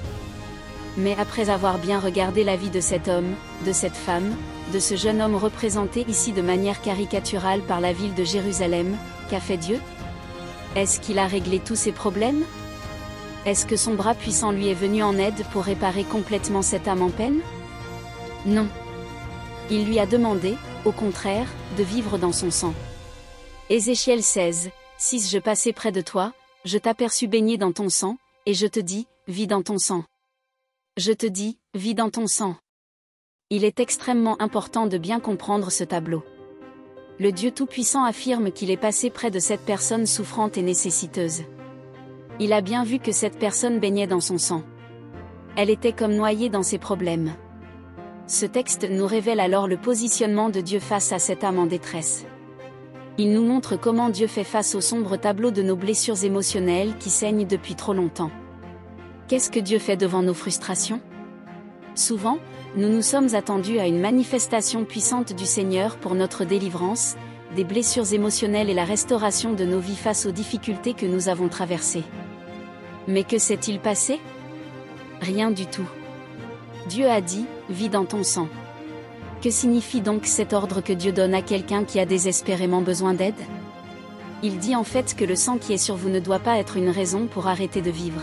Mais après avoir bien regardé la vie de cet homme, de cette femme, de ce jeune homme représenté ici de manière caricaturale par la ville de Jérusalem, qu'a fait Dieu? Est-ce qu'il a réglé tous ses problèmes? Est-ce que son bras puissant lui est venu en aide pour réparer complètement cette âme en peine? Non. Il lui a demandé, au contraire, de vivre dans son sang. Ézéchiel 16, 6 Je passais près de toi, je t'aperçus baigné dans ton sang, et je te dis, vis dans ton sang. Je te dis, vis dans ton sang. Il est extrêmement important de bien comprendre ce tableau. Le Dieu Tout-Puissant affirme qu'il est passé près de cette personne souffrante et nécessiteuse. Il a bien vu que cette personne baignait dans son sang. Elle était comme noyée dans ses problèmes. Ce texte nous révèle alors le positionnement de Dieu face à cette âme en détresse. Il nous montre comment Dieu fait face au sombre tableau de nos blessures émotionnelles qui saignent depuis trop longtemps. Qu'est-ce que Dieu fait devant nos frustrations? Souvent, nous nous sommes attendus à une manifestation puissante du Seigneur pour notre délivrance, des blessures émotionnelles et la restauration de nos vies face aux difficultés que nous avons traversées. Mais que s'est-il passé? Rien du tout. Dieu a dit, vis dans ton sang. Que signifie donc cet ordre que Dieu donne à quelqu'un qui a désespérément besoin d'aide? Il dit en fait que le sang qui est sur vous ne doit pas être une raison pour arrêter de vivre.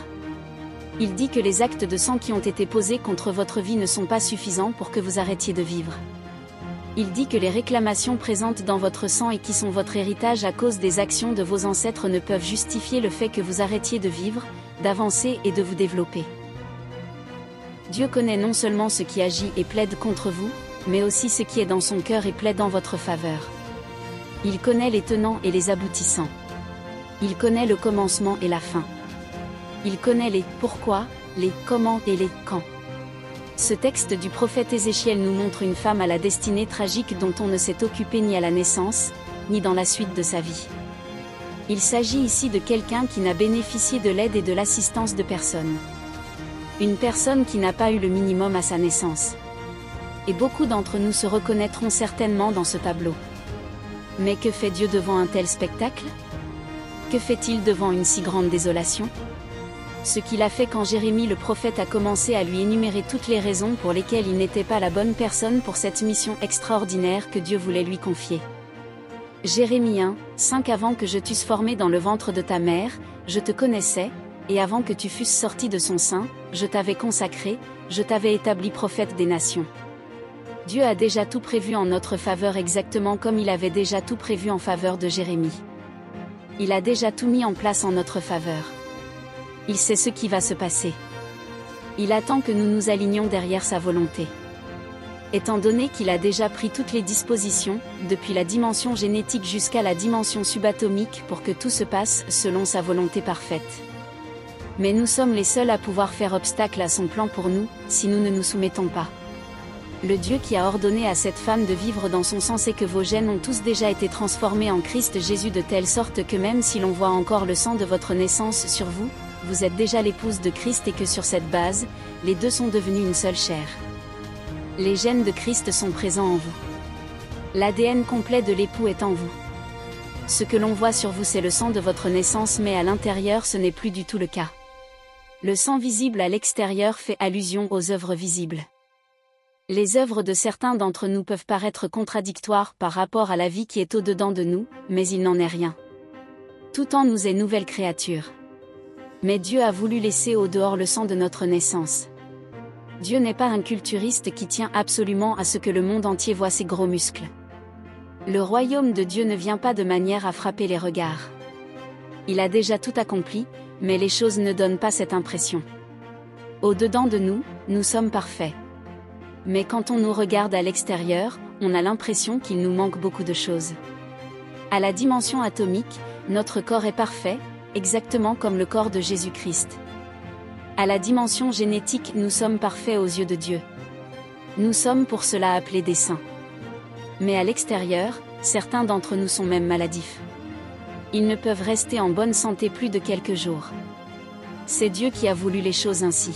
Il dit que les actes de sang qui ont été posés contre votre vie ne sont pas suffisants pour que vous arrêtiez de vivre. Il dit que les réclamations présentes dans votre sang et qui sont votre héritage à cause des actions de vos ancêtres ne peuvent justifier le fait que vous arrêtiez de vivre, d'avancer et de vous développer. Dieu connaît non seulement ce qui agit et plaide contre vous, mais aussi ce qui est dans son cœur et plaide en votre faveur. Il connaît les tenants et les aboutissants. Il connaît le commencement et la fin. Il connaît les pourquoi, les comment et les quand. Ce texte du prophète Ézéchiel nous montre une femme à la destinée tragique dont on ne s'est occupé ni à la naissance, ni dans la suite de sa vie. Il s'agit ici de quelqu'un qui n'a bénéficié de l'aide et de l'assistance de personne. Une personne qui n'a pas eu le minimum à sa naissance. Et beaucoup d'entre nous se reconnaîtront certainement dans ce tableau. Mais que fait Dieu devant un tel spectacle? Que fait-il devant une si grande désolation? Ce qu'il a fait quand Jérémie le prophète a commencé à lui énumérer toutes les raisons pour lesquelles il n'était pas la bonne personne pour cette mission extraordinaire que Dieu voulait lui confier. Jérémie 1, 5 Avant que je t'eusse formé dans le ventre de ta mère, je te connaissais, et avant que tu fusses sorti de son sein, je t'avais consacré, je t'avais établi prophète des nations. Dieu a déjà tout prévu en notre faveur exactement comme il avait déjà tout prévu en faveur de Jérémie. Il a déjà tout mis en place en notre faveur. Il sait ce qui va se passer. Il attend que nous nous alignions derrière sa volonté. Étant donné qu'il a déjà pris toutes les dispositions, depuis la dimension génétique jusqu'à la dimension subatomique pour que tout se passe selon sa volonté parfaite. Mais nous sommes les seuls à pouvoir faire obstacle à son plan pour nous, si nous ne nous soumettons pas. Le Dieu qui a ordonné à cette femme de vivre dans son sang sait que vos gènes ont tous déjà été transformés en Christ Jésus de telle sorte que même si l'on voit encore le sang de votre naissance sur vous, vous êtes déjà l'épouse de Christ et que sur cette base, les deux sont devenus une seule chair. Les gènes de Christ sont présents en vous. L'ADN complet de l'époux est en vous. Ce que l'on voit sur vous c'est le sang de votre naissance mais à l'intérieur ce n'est plus du tout le cas. Le sang visible à l'extérieur fait allusion aux œuvres visibles. Les œuvres de certains d'entre nous peuvent paraître contradictoires par rapport à la vie qui est au-dedans de nous, mais il n'en est rien. Tout en nous est nouvelle créature. Mais Dieu a voulu laisser au dehors le sang de notre naissance. Dieu n'est pas un culturiste qui tient absolument à ce que le monde entier voit ses gros muscles. Le royaume de Dieu ne vient pas de manière à frapper les regards. Il a déjà tout accompli, mais les choses ne donnent pas cette impression. Au-dedans de nous, nous sommes parfaits. Mais quand on nous regarde à l'extérieur, on a l'impression qu'il nous manque beaucoup de choses. À la dimension atomique, notre corps est parfait, exactement comme le corps de Jésus-Christ. À la dimension génétique, nous sommes parfaits aux yeux de Dieu. Nous sommes pour cela appelés des saints. Mais à l'extérieur, certains d'entre nous sont même maladifs. Ils ne peuvent rester en bonne santé plus de quelques jours. C'est Dieu qui a voulu les choses ainsi.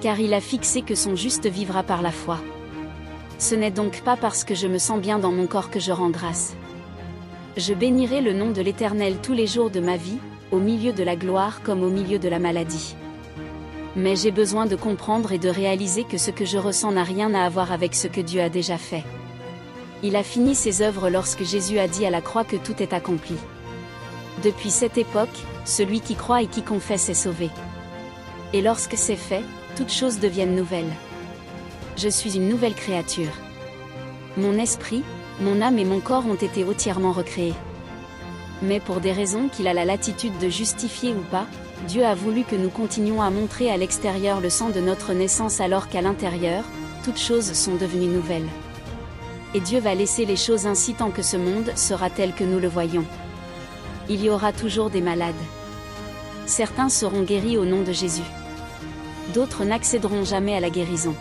Car il a fixé que son juste vivra par la foi. Ce n'est donc pas parce que je me sens bien dans mon corps que je rends grâce. Je bénirai le nom de l'Éternel tous les jours de ma vie, au milieu de la gloire comme au milieu de la maladie. Mais j'ai besoin de comprendre et de réaliser que ce que je ressens n'a rien à voir avec ce que Dieu a déjà fait. Il a fini ses œuvres lorsque Jésus a dit à la croix que tout est accompli. Depuis cette époque, celui qui croit et qui confesse est sauvé. Et lorsque c'est fait, toutes choses deviennent nouvelles. Je suis une nouvelle créature. Mon esprit, mon âme et mon corps ont été entièrement recréés. Mais pour des raisons qu'il a la latitude de justifier ou pas, Dieu a voulu que nous continuions à montrer à l'extérieur le sang de notre naissance alors qu'à l'intérieur, toutes choses sont devenues nouvelles. Et Dieu va laisser les choses ainsi tant que ce monde sera tel que nous le voyons. Il y aura toujours des malades. Certains seront guéris au nom de Jésus. D'autres n'accéderont jamais à la guérison.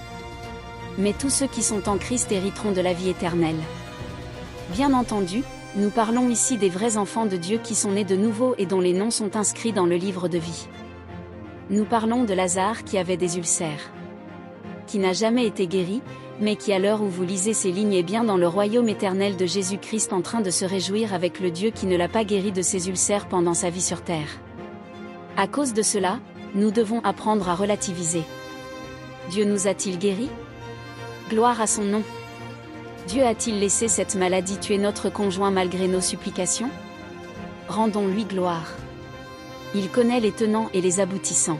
Mais tous ceux qui sont en Christ hériteront de la vie éternelle. Bien entendu, nous parlons ici des vrais enfants de Dieu qui sont nés de nouveau et dont les noms sont inscrits dans le livre de vie. Nous parlons de Lazare qui avait des ulcères. Qui n'a jamais été guéri, mais qui à l'heure où vous lisez ces lignes est bien dans le royaume éternel de Jésus-Christ en train de se réjouir avec le Dieu qui ne l'a pas guéri de ses ulcères pendant sa vie sur terre. À cause de cela, nous devons apprendre à relativiser. Dieu nous a-t-il guéris? Gloire à son nom. Dieu a-t-il laissé cette maladie tuer notre conjoint malgré nos supplications? Rendons-lui gloire. Il connaît les tenants et les aboutissants.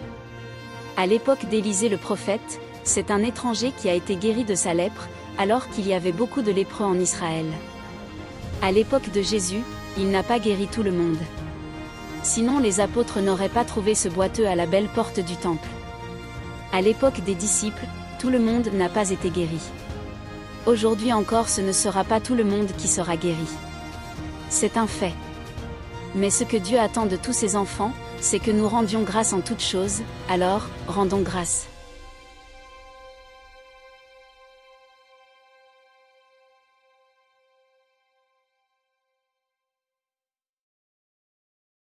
À l'époque d'Élisée le prophète, c'est un étranger qui a été guéri de sa lèpre, alors qu'il y avait beaucoup de lépreux en Israël. À l'époque de Jésus, il n'a pas guéri tout le monde. Sinon les apôtres n'auraient pas trouvé ce boiteux à la belle porte du temple. À l'époque des disciples, tout le monde n'a pas été guéri. Aujourd'hui encore ce ne sera pas tout le monde qui sera guéri. C'est un fait. Mais ce que Dieu attend de tous ses enfants, c'est que nous rendions grâce en toutes choses, alors, rendons grâce.